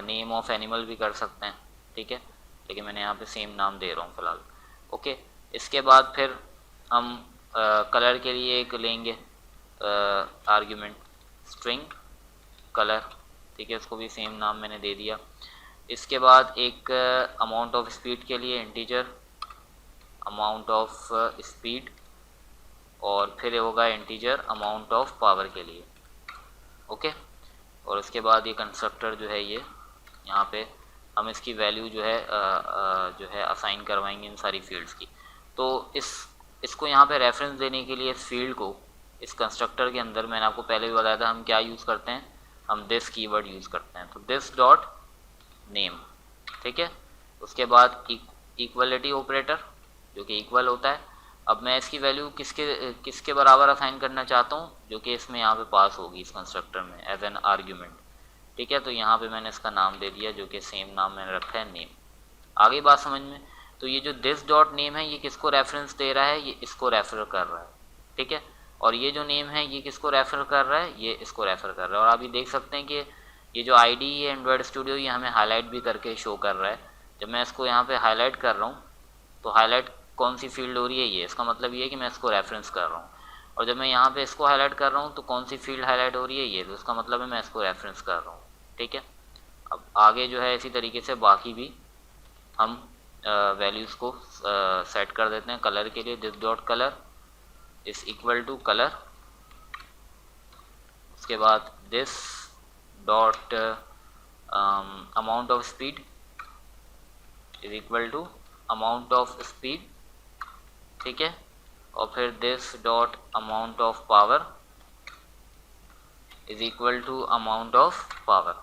नेम ऑफ एनिमल भी कर सकते हैं, ठीक है, लेकिन मैंने यहाँ पे सेम नाम दे रहा हूँ फ़िलहाल। ओके, इसके बाद फिर हम कलर के लिए एक लेंगे आर्ग्यूमेंट स्ट्रिंग कलर, ठीक है, उसको भी सेम नाम मैंने दे दिया। इसके बाद एक अमाउंट ऑफ स्पीड के लिए इंटीजर अमाउंट ऑफ स्पीड, और फिर होगा इंटीजर अमाउंट ऑफ पावर के लिए। ओके, और उसके बाद ये कंस्ट्रक्टर जो है ये यहाँ पे हम इसकी वैल्यू जो है असाइन करवाएंगे इन सारी फील्ड्स की। तो इसको यहाँ पे रेफरेंस देने के लिए इस फील्ड को इस कंस्ट्रक्टर के अंदर मैंने आपको पहले भी बताया था हम क्या यूज़ करते हैं, हम दिस कीवर्ड यूज़ करते हैं। तो दिस डॉट नेम, ठीक है। उसके बाद इक्वलिटी ऑपरेटर जो कि इक्वल होता है। अब मैं इसकी वैल्यू किसके बराबर असाइन करना चाहता हूँ, जो कि इसमें यहाँ पे पास होगी इस कंस्ट्रक्टर में एज एन आर्ग्यूमेंट, ठीक है। तो यहाँ पे मैंने इसका नाम दे दिया जो कि सेम नाम मैंने रखा है नेम। आगे बात समझ में। तो ये जो दिस डॉट नेम है ये किसको रेफरेंस दे रहा है, ये इसको रेफर कर रहा है, ठीक है। और ये जो नेम है ये किसको रेफर कर रहा है, ये इसको रेफर कर रहा है। और आप ये देख सकते हैं कि ये जो आईडी है एंड्रॉयड स्टूडियो ये हमें हाईलाइट भी करके शो कर रहा है। जब मैं इसको यहाँ पे हाईलाइट कर रहा हूँ तो हाईलाइट कौन सी फील्ड हो रही है, ये इसका मतलब ये है कि मैं इसको रेफरेंस कर रहा हूँ। और जब मैं यहाँ पे इसको हाईलाइट कर रहा हूँ तो कौन सी फील्ड हाईलाइट हो रही है, ये, तो इसका मतलब है मैं इसको रेफरेंस कर रहा हूँ, ठीक है। अब आगे जो है इसी तरीके से बाकी भी हम वैल्यूज़ को सेट कर देते हैं। कलर के लिए this dot colour is equal to colour, उसके बाद this dot amount of speed is equal to amount of speed, ठीक है। और फिर this dot amount of power is equal to amount of power,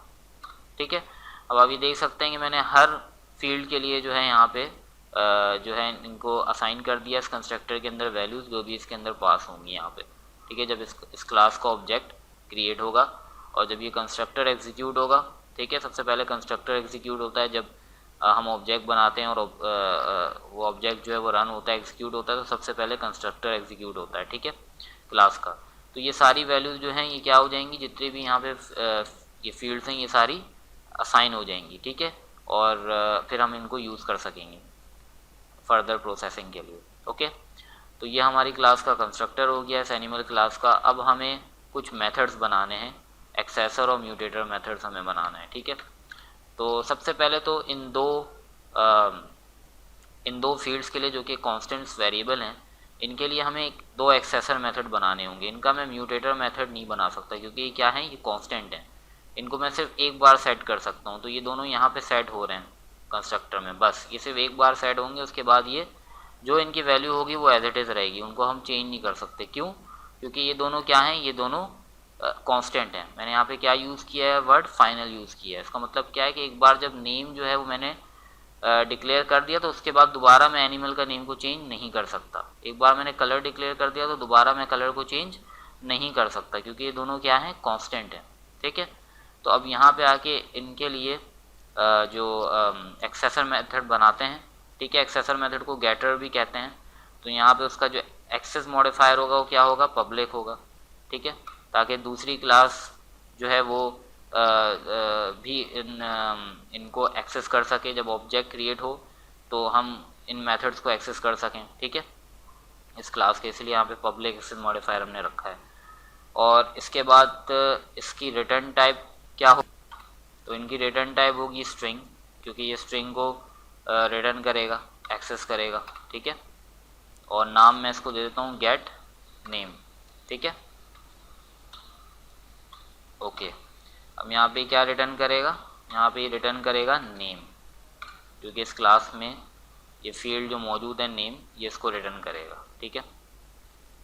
ठीक है। अब अभी देख सकते हैं कि मैंने हर फील्ड के लिए जो है यहाँ पे जो है इनको असाइन कर दिया इस कंस्ट्रक्टर के अंदर वैल्यूज़ जो भी इसके अंदर पास होंगी यहाँ पे, ठीक है। जब इस क्लास का ऑब्जेक्ट क्रिएट होगा और जब ये कंस्ट्रक्टर एग्जीक्यूट होगा, ठीक है। सबसे पहले कंस्ट्रक्टर एग्जीक्यूट होता है जब हम ऑब्जेक्ट बनाते हैं और वो ऑब्जेक्ट जो है वो रन होता है, एग्जीक्यूट होता है, तो सबसे पहले कंस्ट्रक्टर एग्जीक्यूट होता है, ठीक है, क्लास का। तो ये सारी वैल्यूज़ जो हैं ये क्या हो जाएंगी, जितने भी यहाँ पे ये फील्ड्स हैं ये सारी असाइन हो जाएंगी, ठीक है। और फिर हम इनको यूज़ कर सकेंगे फर्दर प्रोसेसिंग के लिए। ओके, तो ये हमारी क्लास का कंस्ट्रक्टर हो गया इस एनिमल क्लास का। अब हमें कुछ मेथड्स बनाने हैं, एक्सेसर और म्यूटेटर मेथड्स हमें बनाना है, ठीक है। तो सबसे पहले तो इन दो फील्ड्स के लिए जो कि कॉन्स्टेंट्स वेरिएबल हैं, इनके लिए हमें दो एक्सेसर मेथड बनाने होंगे। इनका मैं म्यूटेटर मेथड नहीं बना सकता क्योंकि ये क्या है, ये कांस्टेंट है। इनको मैं सिर्फ एक बार सेट कर सकता हूँ। तो ये दोनों यहाँ पे सेट हो रहे हैं कंस्ट्रक्टर में, बस ये सिर्फ एक बार सेट होंगे। उसके बाद ये जो इनकी वैल्यू होगी वो एज इट इज़ रहेगी, उनको हम चेंज नहीं कर सकते। क्यों? क्योंकि ये दोनों क्या हैं, ये दोनों कांस्टेंट हैं। मैंने यहाँ पे क्या यूज़ किया है, वर्ड फाइनल यूज़ किया है। इसका मतलब क्या है कि एक बार जब नेम जो है वो मैंने डिक्लेयर कर दिया तो उसके बाद दोबारा मैं एनिमल का नेम को चेंज नहीं कर सकता। एक बार मैंने कलर डिक्लेयर कर दिया तो दोबारा मैं कलर को चेंज नहीं कर सकता क्योंकि ये दोनों क्या हैं, कांस्टेंट हैं, ठीक है। तो अब यहाँ पे आके इनके लिए जो एक्सेसर मेथड बनाते हैं, ठीक है। एक्सेसर मेथड को गेटर भी कहते हैं। तो यहाँ पे उसका जो एक्सेस मॉडिफायर होगा वो क्या होगा, पब्लिक होगा, ठीक है, ताकि दूसरी क्लास जो है वो भी इनको एक्सेस कर सके। जब ऑब्जेक्ट क्रिएट हो तो हम इन मेथड्स को एक्सेस कर सकें, ठीक है, इस क्लास के। इसलिए यहाँ पे पब्लिक एक्सेस मॉडिफायर हमने रखा है। और इसके बाद इसकी रिटर्न टाइप क्या हो, तो इनकी रिटर्न टाइप होगी स्ट्रिंग, क्योंकि ये स्ट्रिंग को रिटर्न करेगा, एक्सेस करेगा, ठीक है। और नाम मैं इसको दे देता हूँ गेट नेम, ठीक है, ओके। अब यहाँ पे क्या रिटर्न करेगा, यहाँ पे रिटर्न करेगा नेम, क्योंकि इस क्लास में ये फील्ड जो मौजूद है नेम, ये इसको रिटर्न करेगा, ठीक है,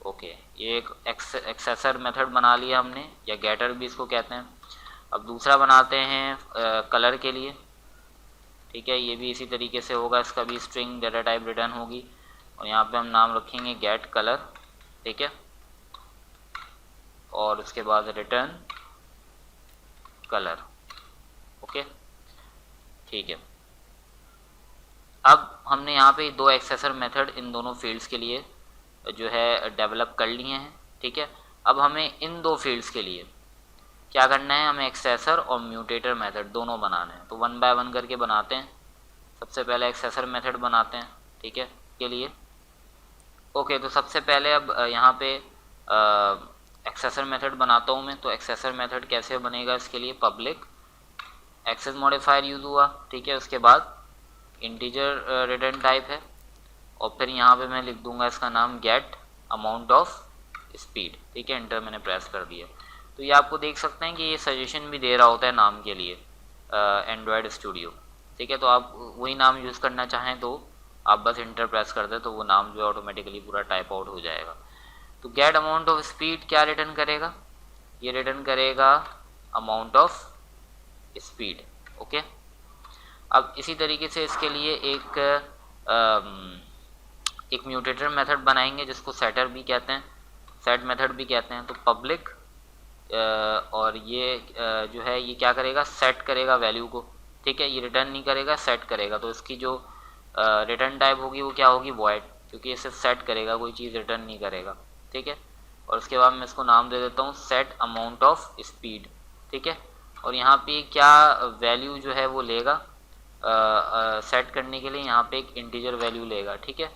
ओके। ये एक एक्सेसर मेथड बना लिया हमने, या गेटर भी इसको कहते हैं। अब दूसरा बनाते हैं कलर के लिए। ठीक है। ये भी इसी तरीके से होगा, इसका भी स्ट्रिंग डाटा टाइप रिटर्न होगी और यहाँ पे हम नाम रखेंगे गेट कलर, ठीक है, और उसके बाद रिटर्न कलर। ओके, ठीक है। अब हमने यहाँ पे दो एक्सेसर मेथड इन दोनों फील्ड्स के लिए जो है डेवलप कर लिए हैं, ठीक है। अब हमें इन दो फील्ड्स के लिए क्या करना है, हमें एक्सेसर और म्यूटेटर मेथड दोनों बनाने हैं। तो वन बाय वन करके बनाते हैं। सबसे पहले एक्सेसर मेथड बनाते हैं, ठीक है, के लिए। ओके, तो सबसे पहले अब यहाँ पे एक्सेसर मेथड बनाता हूँ मैं। तो एक्सेसर मेथड कैसे बनेगा, इसके लिए पब्लिक एक्सेस मॉडिफायर यूज़ हुआ, ठीक है। उसके बाद इंटीजर रिटर्न टाइप है और फिर यहाँ पे मैं लिख दूंगा इसका नाम गेट अमाउंट ऑफ स्पीड, ठीक है। एंटर मैंने प्रेस कर दिया। तो ये आपको देख सकते हैं कि ये सजेशन भी दे रहा होता है नाम के लिए एंड्रॉयड स्टूडियो, ठीक है। तो आप वही नाम यूज़ करना चाहें तो आप बस इंटर प्रेस कर दें तो वो नाम जो है ऑटोमेटिकली पूरा टाइप आउट हो जाएगा। तो गेट अमाउंट ऑफ स्पीड क्या रिटर्न करेगा, ये रिटर्न करेगा अमाउंट ऑफ स्पीड। ओके, अब इसी तरीके से इसके लिए एक म्यूटेटर मेथड बनाएंगे जिसको सेटर भी कहते हैं, सेट मेथड भी कहते हैं। तो पब्लिक और ये जो है ये क्या करेगा, सेट करेगा वैल्यू को, ठीक है। ये रिटर्न नहीं करेगा, सेट करेगा। तो इसकी जो रिटर्न टाइप होगी वो क्या होगी, वॉइड, क्योंकि ये सिर्फ सेट करेगा, कोई चीज़ रिटर्न नहीं करेगा, ठीक है। और उसके बाद मैं इसको नाम दे देता हूँ सेट अमाउंट ऑफ स्पीड, ठीक है। और यहाँ पे क्या वैल्यू जो है वो लेगा, सेट करने के लिए यहाँ पे एक इंटीजर वैल्यू लेगा, ठीक है।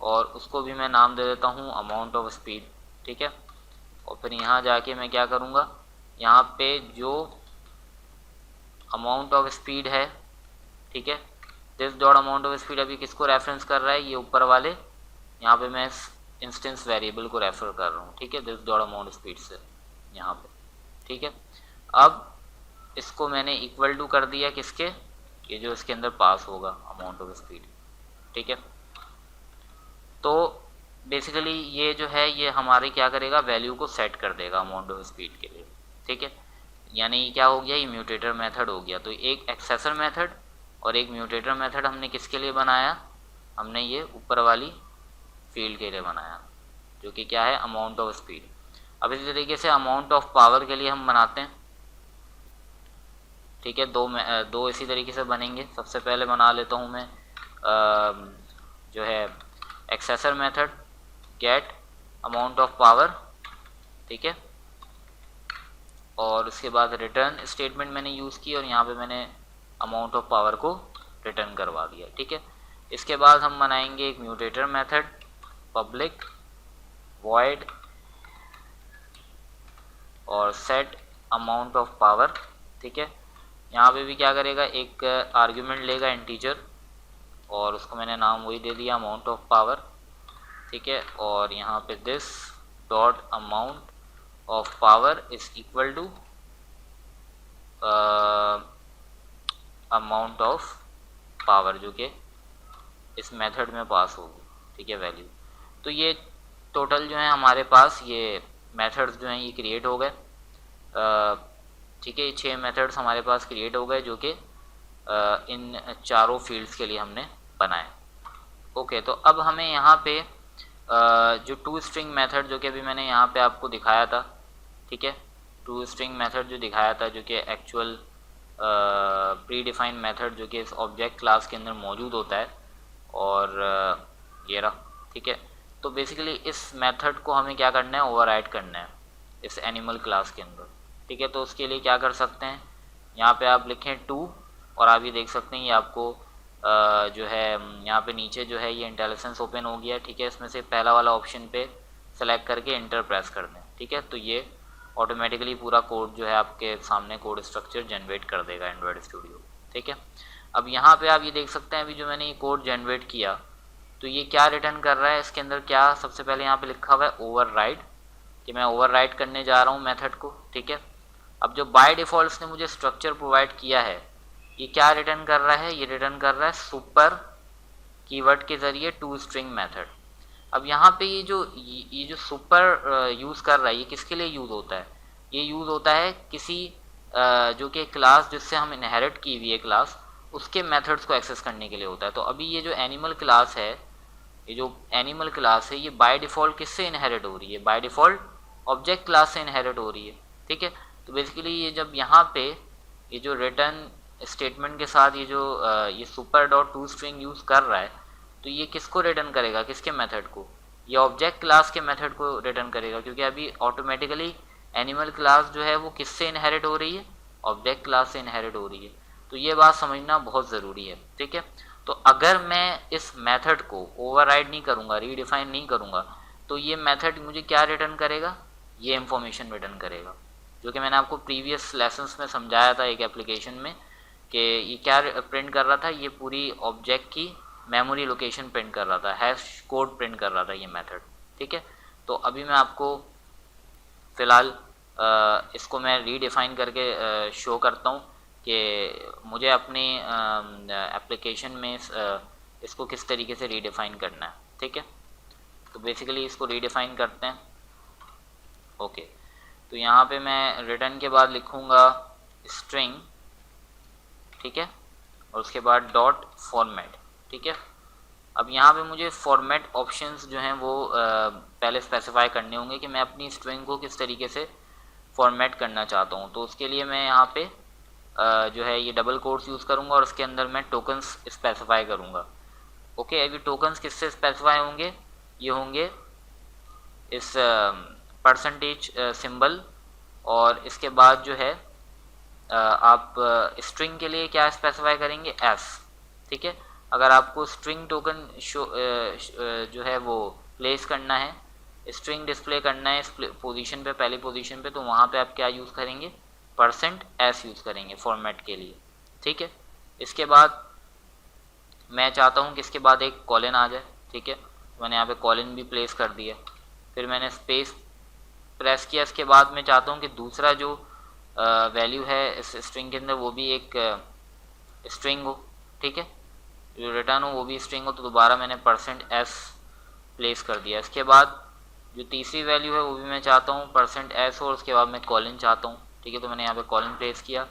और उसको भी मैं नाम दे देता हूँ अमाउंट ऑफ स्पीड, ठीक है। और फिर यहाँ जाके मैं क्या करूँगा, यहाँ पे जो अमाउंट ऑफ स्पीड है, ठीक है, this dot amount of speed अभी किसको रेफरेंस कर रहा है, ये ऊपर वाले यहाँ पे मैं इंस्टेंस वेरिएबल को रेफर कर रहा हूँ, ठीक है, दिस डॉट अमाउंट स्पीड से यहाँ पे, ठीक है। अब इसको मैंने इक्वल टू कर दिया किसके, ये जो इसके अंदर पास होगा अमाउंट ऑफ स्पीड, ठीक है। तो बेसिकली ये जो है ये हमारे क्या करेगा, वैल्यू को सेट कर देगा अमाउंट ऑफ स्पीड के लिए, ठीक है। यानी ये क्या हो गया, ये म्यूटेटर मेथड हो गया। तो एक एक्सेसर मेथड और एक म्यूटेटर मेथड हमने किसके लिए बनाया, हमने ये ऊपर वाली फील्ड के लिए बनाया जो कि क्या है, अमाउंट ऑफ स्पीड। अब इसी तरीके से अमाउंट ऑफ पावर के लिए हम बनाते हैं, ठीक है। दो इसी तरीके से बनेंगे। सबसे पहले बना लेता हूँ मैं जो है accessor method get amount of power, ठीक है। और उसके बाद रिटर्न स्टेटमेंट मैंने यूज़ की और यहाँ पे मैंने अमाउंट ऑफ पावर को रिटर्न करवा दिया, ठीक है। इसके बाद हम बनाएंगे एक म्यूटेटर मेथड पब्लिक वॉइड और सेट अमाउंट ऑफ पावर, ठीक है। यहाँ पे भी क्या करेगा, एक आर्ग्यूमेंट लेगा इंटीजर और उसको मैंने नाम वही दे दिया अमाउंट ऑफ पावर, ठीक है। और यहाँ पे this dot amount of power is equal to amount of power जो कि इस मेथड में पास होगी, ठीक है, वैल्यू। तो ये टोटल जो है हमारे पास ये मेथड्स जो हैं ये क्रिएट हो गए, ठीक है। ये 6 मेथड्स हमारे पास क्रिएट हो गए जो कि इन चारों फील्ड्स के लिए हमने बनाए। ओके, तो अब हमें यहाँ पे जो टू स्ट्रिंग मेथड जो कि अभी मैंने यहाँ पे आपको दिखाया था, ठीक है, टू स्ट्रिंग मेथड जो दिखाया था जो कि एक्चुअल प्री डिफाइंड मेथड जो कि इस ऑब्जेक्ट क्लास के अंदर मौजूद होता है और ये रहा, ठीक है। तो बेसिकली इस मेथड को हमें क्या करना है, ओवरराइड करना है इस एनिमल क्लास के अंदर, ठीक है। तो उसके लिए क्या कर सकते हैं, यहाँ पे आप लिखें टू और आप ये देख सकते हैं ये आपको जो है यहाँ पे नीचे जो है ये इंटेलिजेंस ओपन हो गया, ठीक है। इसमें से पहला वाला ऑप्शन पे सेलेक्ट करके इंटर प्रेस कर दें, ठीक है। तो ये ऑटोमेटिकली पूरा कोड जो है आपके सामने कोड स्ट्रक्चर जनरेट कर देगा एंड्रॉयड स्टूडियो, ठीक है। अब यहाँ पे आप ये देख सकते हैं अभी जो मैंने ये कोड जनरेट किया तो ये क्या रिटर्न कर रहा है, इसके अंदर क्या सबसे पहले यहाँ पे लिखा हुआ है ओवरराइड, कि मैं ओवरराइड करने जा रहा हूँ मेथड को, ठीक है। अब जो बाय डिफ़ॉल्ट इसने मुझे स्ट्रक्चर प्रोवाइड किया है ये क्या रिटर्न कर रहा है, ये रिटर्न कर रहा है सुपर कीवर्ड के ज़रिए टू स्ट्रिंग मेथड। अब यहाँ पे ये जो सुपर यूज़ कर रहा है ये किसके लिए यूज़ होता है, ये यूज़ होता है किसी जो कि क्लास जिससे हम इनहेरिट की हुई है क्लास उसके मेथड्स को एक्सेस करने के लिए होता है। तो अभी ये जो एनिमल क्लास है, ये जो एनिमल क्लास है, ये बाय डिफ़ॉल्ट किससे इनहेरिट हो रही है? बाय डिफ़ॉल्ट ऑब्जेक्ट क्लास से इनहेरिट हो रही है, ठीक है। तो बेसिकली ये जब यहाँ पे ये जो रिटर्न स्टेटमेंट के साथ ये जो ये super dot to string use कर रहा है, तो ये किसको रिटर्न करेगा? किसके मेथड को? ये ऑब्जेक्ट क्लास के मेथड को रिटर्न करेगा, क्योंकि अभी ऑटोमेटिकली एनिमल क्लास जो है वो किससे इनहेरिट हो रही है? ऑब्जेक्ट क्लास से इनहेरिट हो रही है। तो ये बात समझना बहुत ज़रूरी है, ठीक है। तो अगर मैं इस मेथड को ओवरराइड नहीं करूँगा, रीडिफाइन नहीं करूँगा, तो ये मेथड मुझे क्या रिटर्न करेगा? ये इंफॉर्मेशन रिटर्न करेगा, जो कि मैंने आपको प्रीवियस लेसन्स में समझाया था एक एप्लीकेशन में, कि ये क्या प्रिंट कर रहा था? ये पूरी ऑब्जेक्ट की मेमोरी लोकेशन प्रिंट कर रहा था, हैश कोड प्रिंट कर रहा था ये मेथड, ठीक है। तो अभी मैं आपको फ़िलहाल इसको मैं रीडिफाइन करके शो करता हूँ कि मुझे अपनी एप्लीकेशन में इसको किस तरीके से रीडिफाइन करना है, ठीक है। तो बेसिकली इसको रीडिफाइन करते हैं। ओके, तो यहाँ पे मैं रिटर्न के बाद लिखूँगा स्ट्रिंग, ठीक है, और उसके बाद डॉट फॉर्मेट, ठीक है। अब यहाँ पे मुझे फॉर्मेट ऑप्शंस जो हैं वो पहले स्पेसिफाई करने होंगे कि मैं अपनी स्ट्रिंग को किस तरीके से फॉर्मेट करना चाहता हूँ। तो उसके लिए मैं यहाँ पे जो है ये डबल कोट्स यूज़ करूँगा और उसके अंदर मैं टोकन्स स्पेसिफाई करूँगा। ओके, अभी टोकन्स किससे स्पेसिफाई होंगे? ये होंगे इस परसेंटेज सिंबल, और इसके बाद जो है आप स्ट्रिंग के लिए क्या स्पेसिफाई करेंगे? एस, ठीक है। अगर आपको स्ट्रिंग टोकन जो है वो प्लेस करना है, स्ट्रिंग डिस्प्ले करना है इस पोजीशन पे, पहली पोजीशन पे, तो वहाँ पे आप क्या यूज़ करेंगे? %s यूज़ करेंगे फॉर्मेट के लिए, ठीक है। इसके बाद मैं चाहता हूँ कि इसके बाद एक कॉलन आ जाए, ठीक है। मैंने यहाँ पे कॉलन भी प्लेस कर दिया, फिर मैंने स्पेस प्रेस किया। इसके बाद मैं चाहता हूँ कि दूसरा जो वैल्यू है इस स्ट्रिंग के अंदर वो भी एक स्ट्रिंग हो, ठीक है, जो रिटर्न हो वो भी स्ट्रिंग हो। तो दोबारा मैंने %s प्लेस कर दिया। इसके बाद जो तीसरी वैल्यू है वो भी मैं चाहता हूँ %s हो, और उसके बाद मैं कॉलन चाहता हूँ, ठीक है। तो मैंने यहाँ पे कॉलन प्लेस किया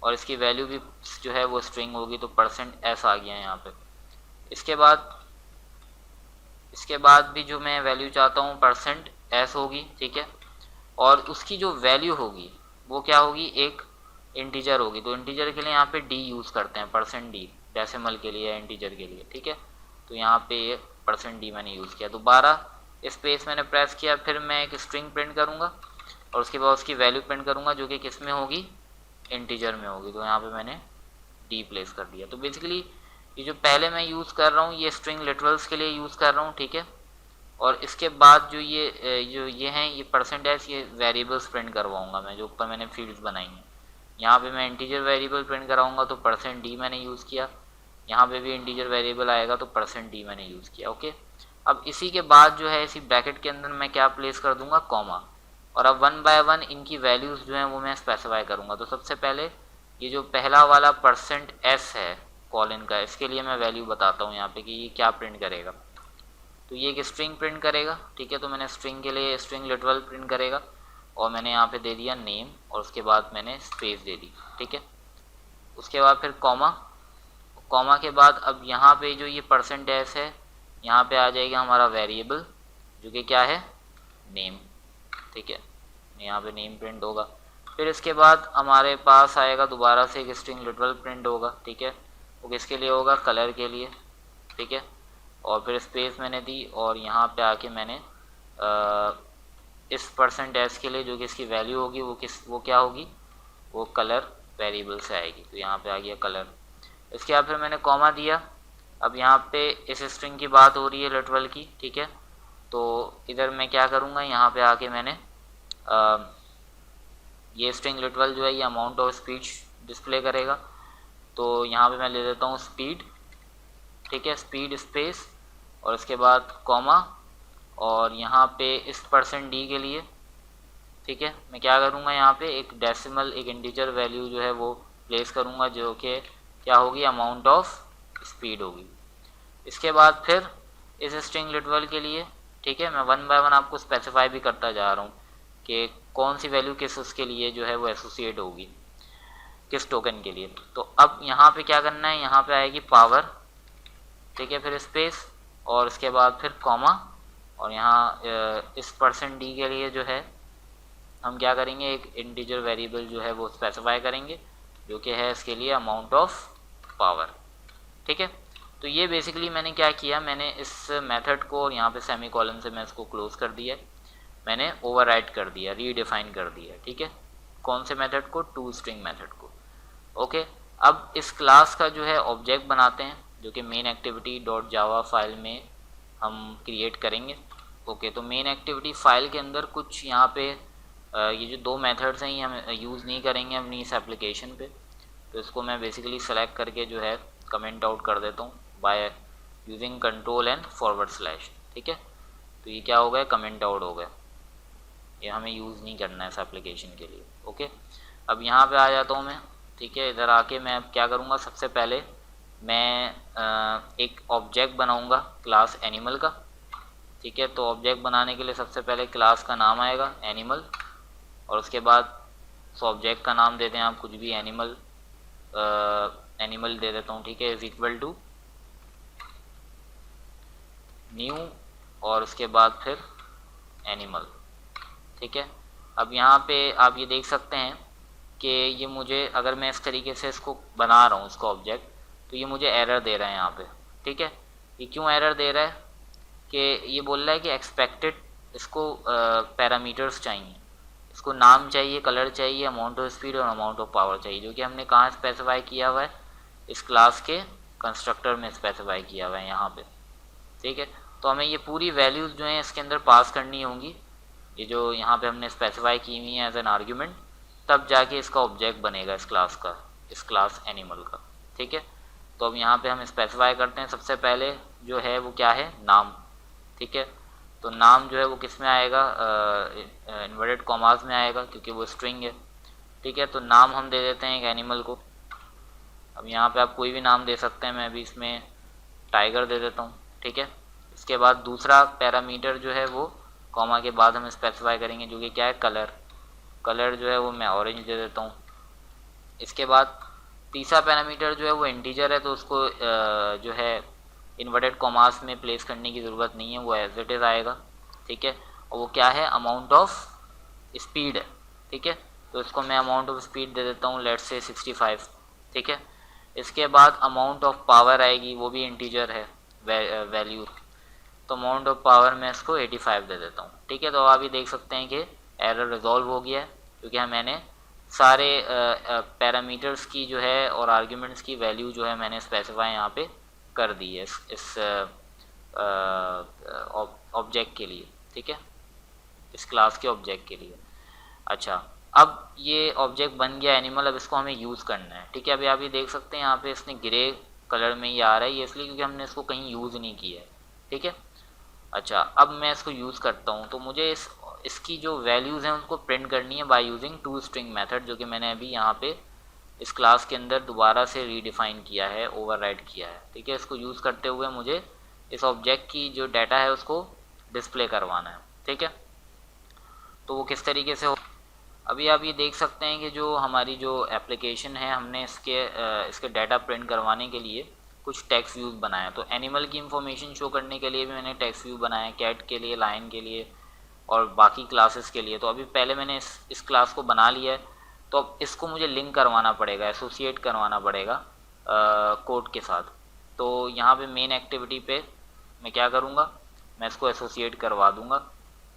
और इसकी वैल्यू भी जो है वो स्ट्रिंग होगी, तो %s आ गया है यहाँ पे। इसके बाद भी जो मैं वैल्यू चाहता हूँ %s होगी, ठीक है, और उसकी जो वैल्यू होगी वो क्या होगी? एक इंटीजर होगी। तो इंटीजर के लिए यहाँ पे d यूज़ करते हैं, %d, डेसिमल के लिए, इंटीजर के लिए, ठीक है। तो यहाँ पे ये %d मैंने यूज़ किया। दोबारा स्पेस मैंने प्रेस किया, फिर मैं एक स्ट्रिंग प्रिंट करूँगा और उसके बाद उसकी वैल्यू प्रिंट करूँगा, जो कि किस में होगी? इंटीजर में होगी। तो यहाँ पे मैंने d प्लेस कर दिया। तो बेसिकली ये जो पहले मैं यूज़ कर रहा हूँ ये स्ट्रिंग लिटरल्स के लिए यूज़ कर रहा हूँ, ठीक है। और इसके बाद जो ये हैं ये %s, ये वेरिएबल्स प्रिंट करवाऊँगा मैं, जो ऊपर मैंने फील्ड्स बनाई हैं। यहाँ पे मैं इंटीजर वेरिएबल प्रिंट कराऊँगा, तो %d मैंने यूज़ किया। यहाँ पे भी इंटीजर वेरिएबल आएगा, तो %d मैंने यूज़ किया। ओके, अब इसी के बाद जो है इसी ब्रैकेट के अंदर मैं क्या प्लेस कर दूँगा? कॉमा। और अब 1 बाय 1 इनकी वैल्यूज़ जो हैं वो मैं स्पेसिफाई करूँगा। तो सबसे पहले ये जो पहला वाला %s है कॉलन का, इसके लिए मैं वैल्यू बताता हूँ यहाँ पे कि ये क्या प्रिंट करेगा। तो ये एक स्ट्रिंग प्रिंट करेगा, ठीक है। तो मैंने स्ट्रिंग के लिए स्ट्रिंग लिटरल प्रिंट करेगा, और मैंने यहाँ पे दे दिया नेम, और उसके बाद मैंने स्पेस दे दी, ठीक है। उसके बाद फिर कॉमा के बाद अब यहाँ पे जो ये %s है, यहाँ पे आ जाएगा हमारा वेरिएबल, जो कि क्या है? नेम, ठीक है। यहाँ पे नेम प्रिंट होगा। फिर इसके बाद हमारे पास आएगा दोबारा से एक स्ट्रिंग लिटरल प्रिंट होगा, ठीक है। वो किसके लिए होगा? कलर के लिए, ठीक है। और फिर स्पेस मैंने दी, और यहाँ पे आके मैंने इस %s के लिए जो कि इसकी वैल्यू होगी वो क्या होगी? वो कलर वेरिएबल से आएगी। तो यहाँ पे आ गया कलर। इसके बाद फिर मैंने कॉमा दिया। अब यहाँ पे इस स्ट्रिंग की बात हो रही है लिटरल की, ठीक है। तो इधर मैं क्या करूँगा? यहाँ पे आके मैंने ये स्ट्रिंग लिटरल जो है ये अमाउंट ऑफ स्पीड डिस्प्ले करेगा। तो यहाँ पे मैं ले लेता हूँ स्पीड, ठीक है, स्पीड स्पेस, और इसके बाद कॉमा, और यहाँ पे इस %d के लिए, ठीक है, मैं क्या करूँगा? यहाँ पे एक डेसिमल, एक इंटीजर वैल्यू जो है वो प्लेस करूँगा, जो कि क्या होगी? अमाउंट ऑफ स्पीड होगी। इसके बाद फिर इस स्ट्रिंग लिटरल के लिए, ठीक है, मैं 1 बाय 1 आपको स्पेसिफाई भी करता जा रहा हूँ कि कौन सी वैल्यू किस उसके लिए जो है वो एसोसिएट होगी। किस टोकन के लिए। तो अब यहाँ पे क्या करना है, यहाँ पे आएगी पावर, ठीक है, फिर स्पेस और उसके बाद फिर कॉमा, और यहाँ इस %d के लिए जो है हम क्या करेंगे, एक इंटीजर वेरिएबल जो है वो स्पेसिफाई करेंगे, जो कि है इसके लिए अमाउंट ऑफ पावर, ठीक है। तो ये बेसिकली मैंने क्या किया, मैंने इस मेथड को और यहाँ पे सेमी कॉलन से मैं इसको क्लोज कर दिया, मैंने ओवरराइट कर दिया, रीडिफाइन कर दिया, ठीक है। कौन से मेथड को, टू स्ट्रिंग मेथड को, ओके। अब इस क्लास का जो है ऑब्जेक्ट बनाते हैं, जो कि main activity dot Java file में हम क्रिएट करेंगे, ओके। तो मेन एक्टिविटी फाइल के अंदर कुछ यहाँ पे ये जो दो मेथड्स हैं ये हम यूज़ नहीं करेंगे अपनी इस एप्लीकेशन पे, तो इसको मैं बेसिकली सेलेक्ट करके जो है कमेंट आउट कर देता हूँ बाय यूजिंग कंट्रोल एंड /, ठीक है। तो ये क्या हो गया, कमेंट आउट हो गया, ये हमें यूज़ नहीं करना है इस एप्लीकेशन के लिए, ओके। अब यहाँ पे आ जाता हूँ मैं, ठीक है। इधर आके मैं अब क्या करूँगा, सबसे पहले मैं एक ऑब्जेक्ट बनाऊँगा क्लास एनिमल का, ठीक है। तो ऑब्जेक्ट बनाने के लिए सबसे पहले क्लास का नाम आएगा एनिमल, और उसके बाद उस ऑब्जेक्ट का नाम देते हैं आप कुछ भी, एनिमल एनिमल दे देता हूँ, ठीक है, इज इक्वल टू न्यू, और उसके बाद फिर एनिमल, ठीक है। अब यहाँ पे आप ये देख सकते हैं कि ये मुझे, अगर मैं इस तरीके से इसको बना रहा हूँ इसको ऑब्जेक्ट, तो ये मुझे एरर दे रहा है यहाँ पे, ठीक है। ये क्यों एरर दे रहा है, कि ये बोल रहा है कि एक्सपेक्टेड इसको पैरामीटर्स चाहिए, इसको नाम चाहिए, कलर चाहिए, अमाउंट ऑफ स्पीड और अमाउंट ऑफ पावर चाहिए, जो कि हमने कहाँ स्पेसिफाई किया हुआ है, इस क्लास के कंस्ट्रक्टर में स्पेसिफाई किया हुआ है यहाँ पे, ठीक है। तो हमें ये पूरी वैल्यूज़ जो हैं इसके अंदर पास करनी होंगी, ये जो यहाँ पे हमने स्पेसिफाई की हुई है एज एन आर्ग्यूमेंट, तब जाके इसका ऑब्जेक्ट बनेगा इस क्लास का, इस क्लास एनिमल का, ठीक है। तो अब यहाँ पे हम स्पेसिफाई करते हैं, सबसे पहले जो है वो क्या है, नाम, ठीक है। तो नाम जो है वो किस में आएगा, इन्वर्टेड कॉमास में आएगा, क्योंकि वो स्ट्रिंग है, ठीक है। तो नाम हम दे देते हैं एक एनिमल को, अब यहाँ पे आप कोई भी नाम दे सकते हैं, मैं अभी इसमें टाइगर दे देता हूँ, ठीक है। इसके बाद दूसरा पैरामीटर जो है वो कॉमा के बाद हम स्पेसिफाई करेंगे, जो कि क्या है, कलर, कलर जो है वो मैं ऑरेंज दे देता हूँ। इसके बाद तीसरा पैरामीटर जो है वो इंटीजर है, तो उसको जो है इन्वर्टेड कॉमास में प्लेस करने की ज़रूरत नहीं है, वो एज इट इज़ आएगा, ठीक है। और वो क्या है, अमाउंट ऑफ स्पीड है, ठीक है। तो इसको मैं अमाउंट ऑफ स्पीड दे देता हूँ, लेट्स से 65, ठीक है। इसके बाद अमाउंट ऑफ पावर आएगी, वो भी इंटीजर है वैल्यू, तो अमाउंट ऑफ पावर मैं इसको 85 दे देता हूँ, ठीक है। तो आप ये देख सकते हैं कि एरर रिजॉल्व हो गया है, क्योंकि मैंने सारे पैरामीटर्स की जो है और आर्ग्यूमेंट्स की वैल्यू जो है मैंने स्पेसिफाई यहाँ पे कर दी है इस ऑब्जेक्ट के लिए, ठीक है, इस क्लास के ऑब्जेक्ट के लिए। अच्छा, अब ये ऑब्जेक्ट बन गया एनिमल, अब इसको हमें यूज़ करना है, ठीक है। अभी आप ये देख सकते हैं यहाँ पे इसने ग्रे कलर में ये आ रहा है, ये इसलिए क्योंकि हमने इसको कहीं यूज़ नहीं किया है, ठीक है। अच्छा, अब मैं इसको यूज़ करता हूँ, तो मुझे इसकी जो वैल्यूज़ हैं उनको प्रिंट करनी है by using to string method, जो कि मैंने अभी यहाँ पे इस क्लास के अंदर दोबारा से रीडिफाइन किया है, ओवरराइड किया है, ठीक है। इसको यूज़ करते हुए मुझे इस ऑब्जेक्ट की जो डाटा है उसको डिस्प्ले करवाना है, ठीक है। तो वो किस तरीके से हो, अभी आप ये देख सकते हैं कि जो हमारी जो एप्लीकेशन है, हमने इसके डाटा प्रिंट करवाने के लिए कुछ टेक्स्ट व्यूज़ बनाया। तो एनिमल की इंफॉर्मेशन शो करने के लिए भी मैंने टेक्स्ट व्यू बनाया, कैट के लिए, लायन के लिए और बाकी क्लासेस के लिए। तो अभी पहले मैंने इस क्लास को बना लिया है, तो अब इसको मुझे लिंक करवाना पड़ेगा, एसोसिएट करवाना पड़ेगा कोड के साथ। तो यहाँ पे मेन एक्टिविटी पे मैं क्या करूँगा, मैं इसको एसोसिएट करवा दूँगा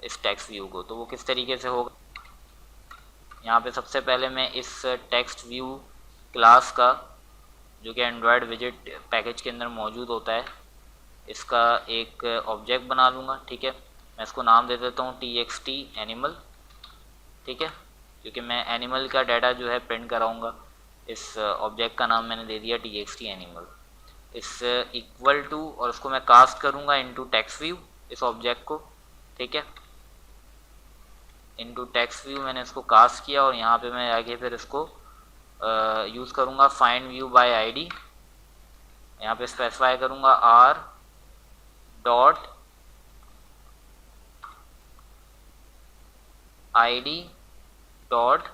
इस टेक्स्ट व्यू को। तो वो किस तरीके से होगा, यहाँ पे सबसे पहले मैं इस टेक्स्ट व्यू क्लास का, जो कि एंड्रॉयड विजेट पैकेज के अंदर मौजूद होता है, इसका एक ऑब्जेक्ट बना लूँगा, ठीक है। मैं इसको नाम दे देता हूँ txt एनिमल, ठीक है, क्योंकि मैं एनिमल का डाटा जो है प्रिंट कराऊंगा। इस ऑब्जेक्ट का नाम मैंने दे दिया txt एनिमल, इस इक्वल टू, और उसको मैं कास्ट करूंगा इनटू टेक्स्ट व्यू, इस ऑब्जेक्ट को, ठीक है, इनटू टेक्स्ट व्यू मैंने इसको कास्ट किया, और यहाँ पे मैं आगे फिर इसको यूज़ करूँगा फाइंड व्यू बाय आईडी। यहाँ पे स्पेसिफाई करूँगा R dot id dot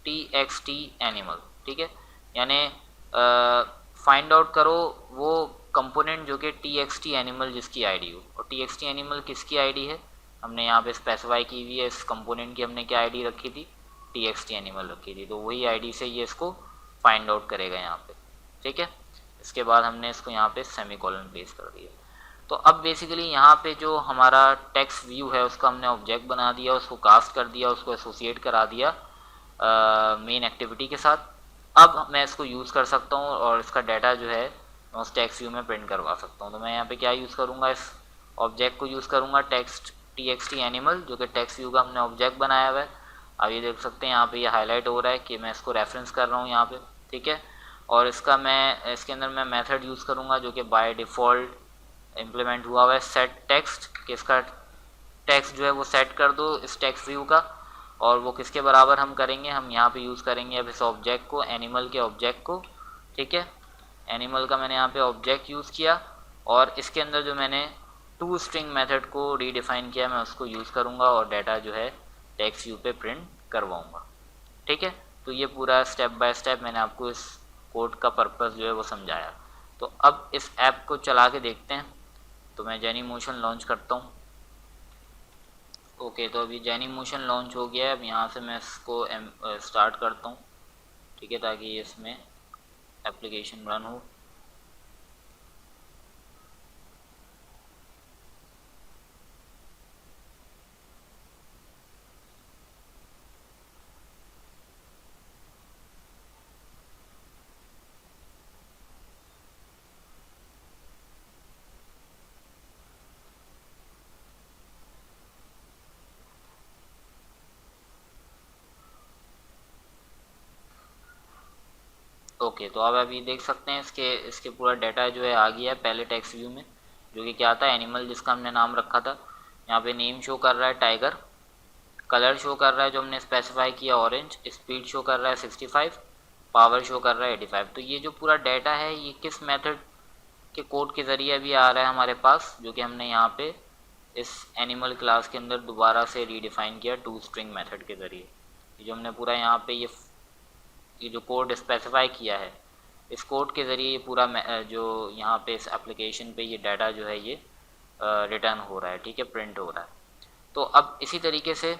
txt animal, ठीक है, यानी फाइंड आउट करो वो कंपोनेंट जो कि txt एनिमल जिसकी आईडी हो, और txt एनिमल किसकी आईडी है, हमने यहाँ पे स्पेसिफाई की हुई है, इस कंपोनेंट की हमने क्या आईडी रखी थी, txt एनिमल रखी थी, तो वही आईडी से ये इसको फाइंड आउट करेगा यहाँ पे, ठीक है। इसके बाद हमने इसको यहाँ पे सेमीकोलन प्लेस कर दिया। तो अब बेसिकली यहाँ पे जो हमारा टेक्स्ट व्यू है उसका हमने ऑब्जेक्ट बना दिया, उसको कास्ट कर दिया, उसको एसोसिएट करा दिया मेन एक्टिविटी के साथ। अब मैं इसको यूज़ कर सकता हूँ और इसका डाटा जो है मैं उस टेक्स्ट व्यू में प्रिंट करवा सकता हूँ। तो मैं यहाँ पे क्या यूज़ करूँगा, इस ऑब्जेक्ट को यूज़ करूँगा, टेक्स्ट txt एनिमल जो कि टेक्स्ट व्यू का हमने ऑब्जेक्ट बनाया हुआ है। अब ये देख सकते हैं यहाँ पे ये हाईलाइट हो रहा है कि मैं इसको रेफरेंस कर रहा हूँ यहाँ पे, ठीक है। और इसके अंदर मैं मेथड यूज़ करूँगा जो कि बाय डिफ़ॉल्ट इम्प्लीमेंट हुआ हुआ है, सेट टेक्स्ट, कि इसका टेक्स्ट जो है वो सेट कर दो इस टेक्स्ट व्यू का, और वो किसके बराबर हम करेंगे, हम यहाँ पे यूज़ करेंगे अब इस ऑब्जेक्ट को, एनिमल के ऑब्जेक्ट को, ठीक है। एनिमल का मैंने यहाँ पे ऑब्जेक्ट यूज़ किया और इसके अंदर जो मैंने टू स्ट्रिंग मेथड को रीडिफाइन किया मैं उसको यूज़ करूँगा और डाटा जो है टेक्स्ट व्यू पे प्रिंट करवाऊँगा, ठीक है। तो ये पूरा स्टेप बाय स्टेप मैंने आपको इस कोड का पर्पस जो है वो समझाया। तो अब इस ऐप को चला के देखते हैं। तो मैं जेनीमोशन लॉन्च करता हूँ। ओके, तो अभी जेनीमोशन लॉन्च हो गया है। अब यहाँ से मैं इसको स्टार्ट करता हूँ, ठीक है, ताकि इसमें एप्लीकेशन रन हो। ओके, तो आप अभी देख सकते हैं इसके पूरा डाटा जो है आ गया है पहले टेक्स्ट व्यू में, जो कि क्या था, एनिमल जिसका हमने नाम रखा था। यहाँ पे नेम शो कर रहा है टाइगर, कलर शो कर रहा है जो हमने स्पेसिफाई किया ऑरेंज, स्पीड शो कर रहा है 65, पावर शो कर रहा है 85। तो ये जो पूरा डाटा है ये किस मेथड के कोड के ज़रिए अभी आ रहा है हमारे पास, जो कि हमने यहाँ पे इस एनिमल क्लास के अंदर दोबारा से रीडिफाइन किया टू स्ट्रिंग मेथड के ज़रिए। जो हमने पूरा यहाँ पे ये जो कोड स्पेसिफाई किया है, इस कोड के ज़रिए ये पूरा जो यहाँ पे इस एप्लीकेशन पे ये डाटा जो है ये रिटर्न हो रहा है, ठीक है, प्रिंट हो रहा है। तो अब इसी तरीके से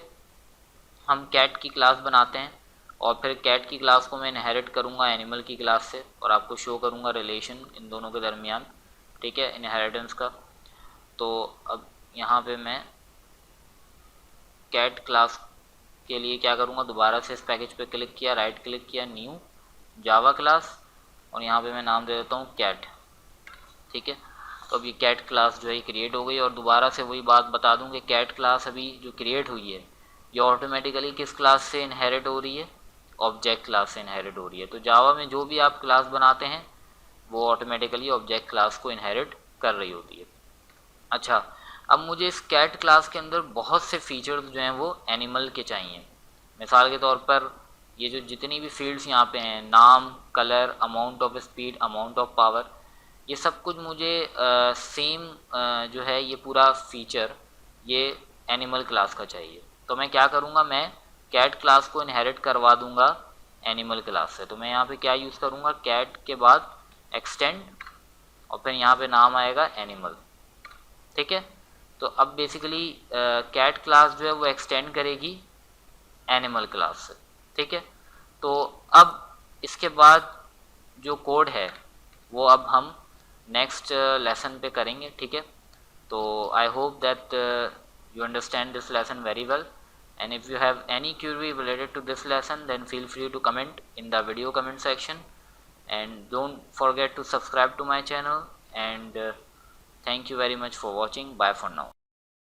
हम कैट की क्लास बनाते हैं और फिर कैट की क्लास को मैं इनहेरिट करूँगा एनिमल की क्लास से और आपको शो करूँगा रिलेशन इन दोनों के दरमियान, ठीक है, इनहेरिटेंस का। तो अब यहाँ पे मैं कैट क्लास के लिए क्या करूँगा, दोबारा से इस पैकेज पे क्लिक किया, राइट क्लिक किया, न्यू जावा क्लास, और यहाँ पे मैं नाम दे देता हूँ कैट, ठीक है। तो अब ये कैट क्लास जो है क्रिएट हो गई और दोबारा से वही बात बता दूँ कि कैट क्लास अभी जो क्रिएट हुई है ये ऑटोमेटिकली किस क्लास से इनहेरिट हो रही है, ऑब्जेक्ट क्लास से इनहेरिट हो रही है। तो जावा में जो भी आप क्लास बनाते हैं वो ऑटोमेटिकली ऑब्जेक्ट क्लास को इनहेरिट कर रही होती है। अच्छा, अब मुझे इस कैट क्लास के अंदर बहुत से फीचर्स जो हैं वो एनिमल के चाहिए। मिसाल के तौर पर ये जो जितनी भी फील्ड्स यहाँ पे हैं, नाम, colour, amount of speed, amount of power, ये सब कुछ मुझे सेम जो है ये पूरा फीचर ये एनिमल क्लास का चाहिए। तो मैं क्या करूँगा, मैं कैट क्लास को इनहेरिट करवा दूंगा एनिमल क्लास से। तो मैं यहाँ पे क्या यूज़ करूँगा, कैट के बाद एक्सटेंड और फिर यहाँ पे नाम आएगा एनिमल, ठीक है। तो अब बेसिकली कैट क्लास जो है वो एक्सटेंड करेगी एनिमल क्लास से, ठीक है। तो अब इसके बाद जो कोड है वो अब हम नेक्स्ट लेसन पे करेंगे, ठीक है। तो I hope that you understand this lesson very well, and if you have any query related to this lesson then feel free to comment in the video comment section, and don't forget to subscribe to my channel, and thank you very much for watching. Bye for now.